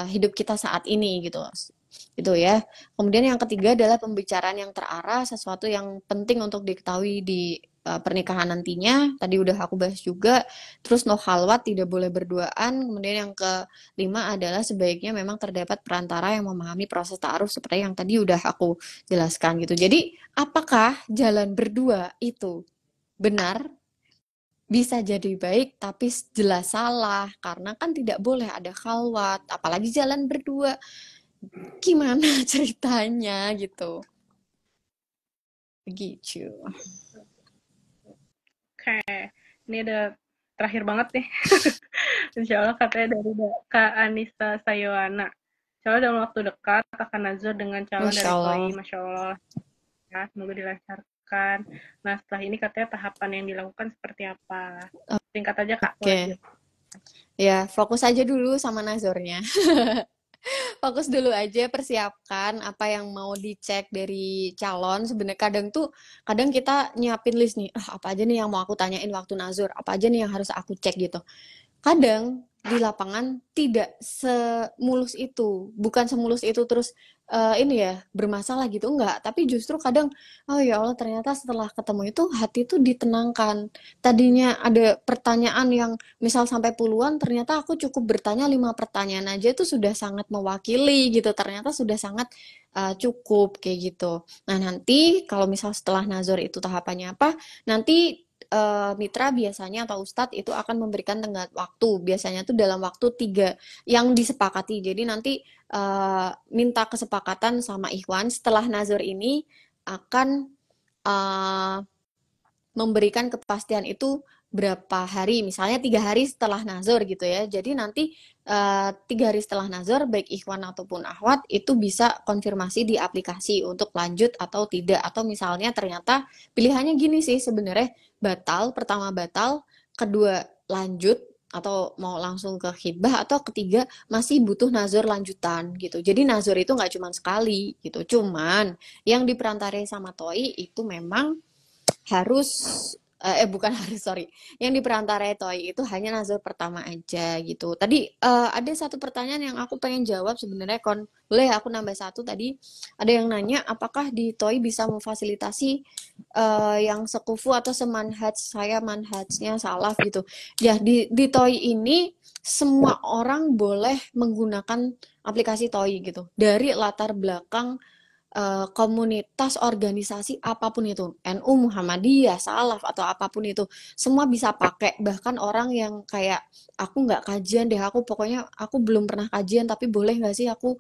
hidup kita saat ini gitu. Gitu ya. Kemudian yang ketiga adalah pembicaraan yang terarah, sesuatu yang penting untuk diketahui di pernikahan nantinya. Tadi udah aku bahas juga. Terus no halwat, tidak boleh berduaan. Kemudian yang kelima adalah sebaiknya memang terdapat perantara yang memahami proses ta'aruf seperti yang tadi udah aku jelaskan gitu. Jadi, apakah jalan berdua itu benar? Bisa jadi baik, tapi jelas salah karena kan tidak boleh ada khalwat, apalagi jalan berdua. Gimana ceritanya gitu. Begitu. Oke, ini ada terakhir banget nih. Insya Allah katanya dari Kak Anissa Sayoana. Insya Allah dalam waktu dekat akan nazar dengan calon Masya dari TOI. Allah. Masya Allah. Ya, semoga dilancarkan. Nah, setelah ini katanya tahapan yang dilakukan seperti apa? Singkat aja, Kak. Oke. Lanjut. Ya, fokus aja dulu sama nazornya. Fokus dulu aja, persiapkan apa yang mau dicek dari calon. Sebenarnya kadang kita nyiapin list nih, apa aja nih yang mau aku tanyain waktu nazur, apa aja nih yang harus aku cek gitu. Kadang di lapangan tidak semulus itu, bukan semulus itu terus ini ya bermasalah gitu, enggak, tapi justru kadang oh ya Allah ternyata setelah ketemu itu hati itu ditenangkan. Tadinya ada pertanyaan yang misal sampai puluhan, ternyata aku cukup bertanya 5 pertanyaan aja itu sudah sangat mewakili gitu, ternyata sudah sangat cukup kayak gitu. Nah nanti kalau misal setelah nazar itu tahapannya apa, nanti mitra biasanya atau ustadz itu akan memberikan tenggat waktu, biasanya tuh dalam waktu 3 yang disepakati. Jadi nanti minta kesepakatan sama ikhwan setelah nazar ini akan uh, memberikan kepastian itu berapa hari, misalnya 3 hari setelah nazar gitu ya. Jadi nanti 3 hari setelah nazar, baik ikhwan ataupun akhwat itu bisa konfirmasi di aplikasi untuk lanjut atau tidak. Atau misalnya ternyata pilihannya gini sih sebenarnya, batal, pertama batal, kedua lanjut atau mau langsung ke khidbah, atau ketiga masih butuh nazar lanjutan gitu. Jadi nazar itu nggak cuma sekali gitu. Cuman yang diperantarai sama TOI itu memang harus bukan harus, sorry, yang diperantarai TOI itu hanya nazar pertama aja gitu. Tadi ada satu pertanyaan yang aku pengen jawab sebenarnya, Kon, boleh aku nambah satu. Tadi ada yang nanya apakah di TOI bisa memfasilitasi yang sekufu atau semanhaj, saya manhajnya salaf gitu ya. Di TOI ini semua orang boleh menggunakan aplikasi TOI gitu, dari latar belakang komunitas, organisasi apapun itu, NU, Muhammadiyah, Salaf atau apapun itu, semua bisa pakai. Bahkan orang yang kayak aku nggak kajian deh, aku pokoknya aku belum pernah kajian, tapi boleh nggak sih aku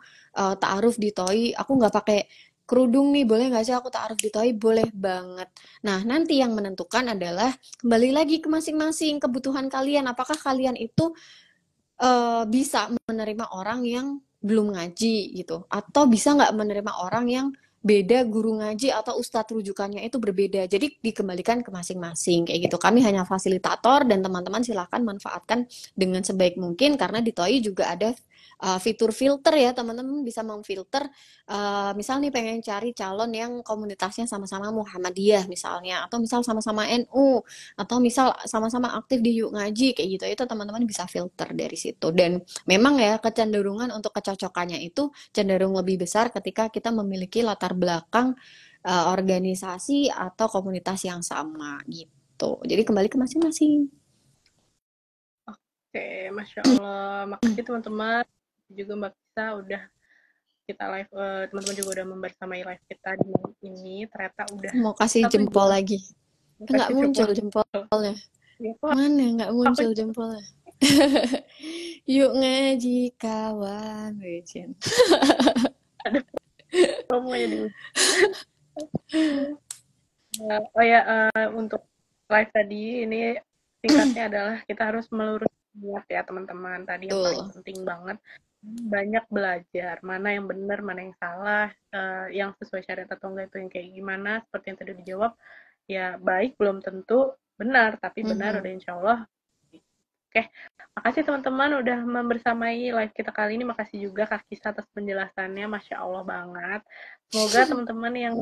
ta'aruf di TOI, aku nggak pakai kerudung nih, boleh nggak sih aku ta'aruf di TOI? Boleh banget. Nah, nanti yang menentukan adalah kembali lagi ke masing-masing kebutuhan kalian. Apakah kalian itu bisa menerima orang yang belum ngaji gitu, atau bisa nggak menerima orang yang beda guru ngaji atau ustadz rujukannya itu berbeda. Jadi dikembalikan ke masing-masing kayak gitu. Kami hanya fasilitator dan teman-teman silahkan manfaatkan dengan sebaik mungkin, karena di TOI juga ada fitur filter ya, teman-teman bisa memfilter. Misal nih pengen cari calon yang komunitasnya sama-sama Muhammadiyah misalnya, atau misal sama-sama NU, atau misal sama-sama aktif di Yuk Ngaji kayak gitu, itu teman-teman bisa filter dari situ. Dan memang ya kecenderungan untuk kecocokannya itu cenderung lebih besar ketika kita memiliki latar belakang organisasi atau komunitas yang sama gitu. Jadi kembali ke masing-masing. Oke, Masya Allah. Makasih teman-teman. Juga Mbak Kisa udah kita live, teman-teman juga udah membersamai live kita di ini. Ternyata udah Mau kasih 1 jempol jam. lagi. Nggak Kasih muncul jempol. jempolnya. Ya, kok Mana nggak aku muncul jempolnya. Yuk ngaji kawan. Wejin. ada promonya di oh ya, untuk live tadi ini singkatnya adalah kita harus meluruskan niat ya teman-teman. Tadi yang paling Betul. penting banget, banyak belajar mana yang benar, mana yang salah, yang sesuai syariat atau enggak itu yang kayak gimana. Seperti yang tadi dijawab, ya baik belum tentu benar, tapi benar Mhm. udah insya Allah. Oke, makasih teman-teman udah membersamai live kita kali ini. Makasih juga Kak Kisa atas penjelasannya, Masya Allah banget. Semoga teman-teman yang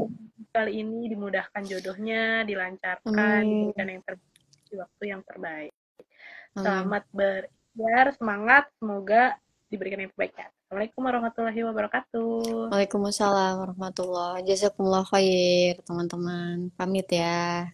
kali ini dimudahkan jodohnya, dilancarkan, Amin. diberikan yang terbaik di waktu yang terbaik. Amin. Selamat berikhtiar, semangat, semoga diberikan yang terbaik ya. Assalamualaikum warahmatullahi wabarakatuh. Waalaikumsalam warahmatullahi. Jazakumullah khair, teman-teman. Pamit ya.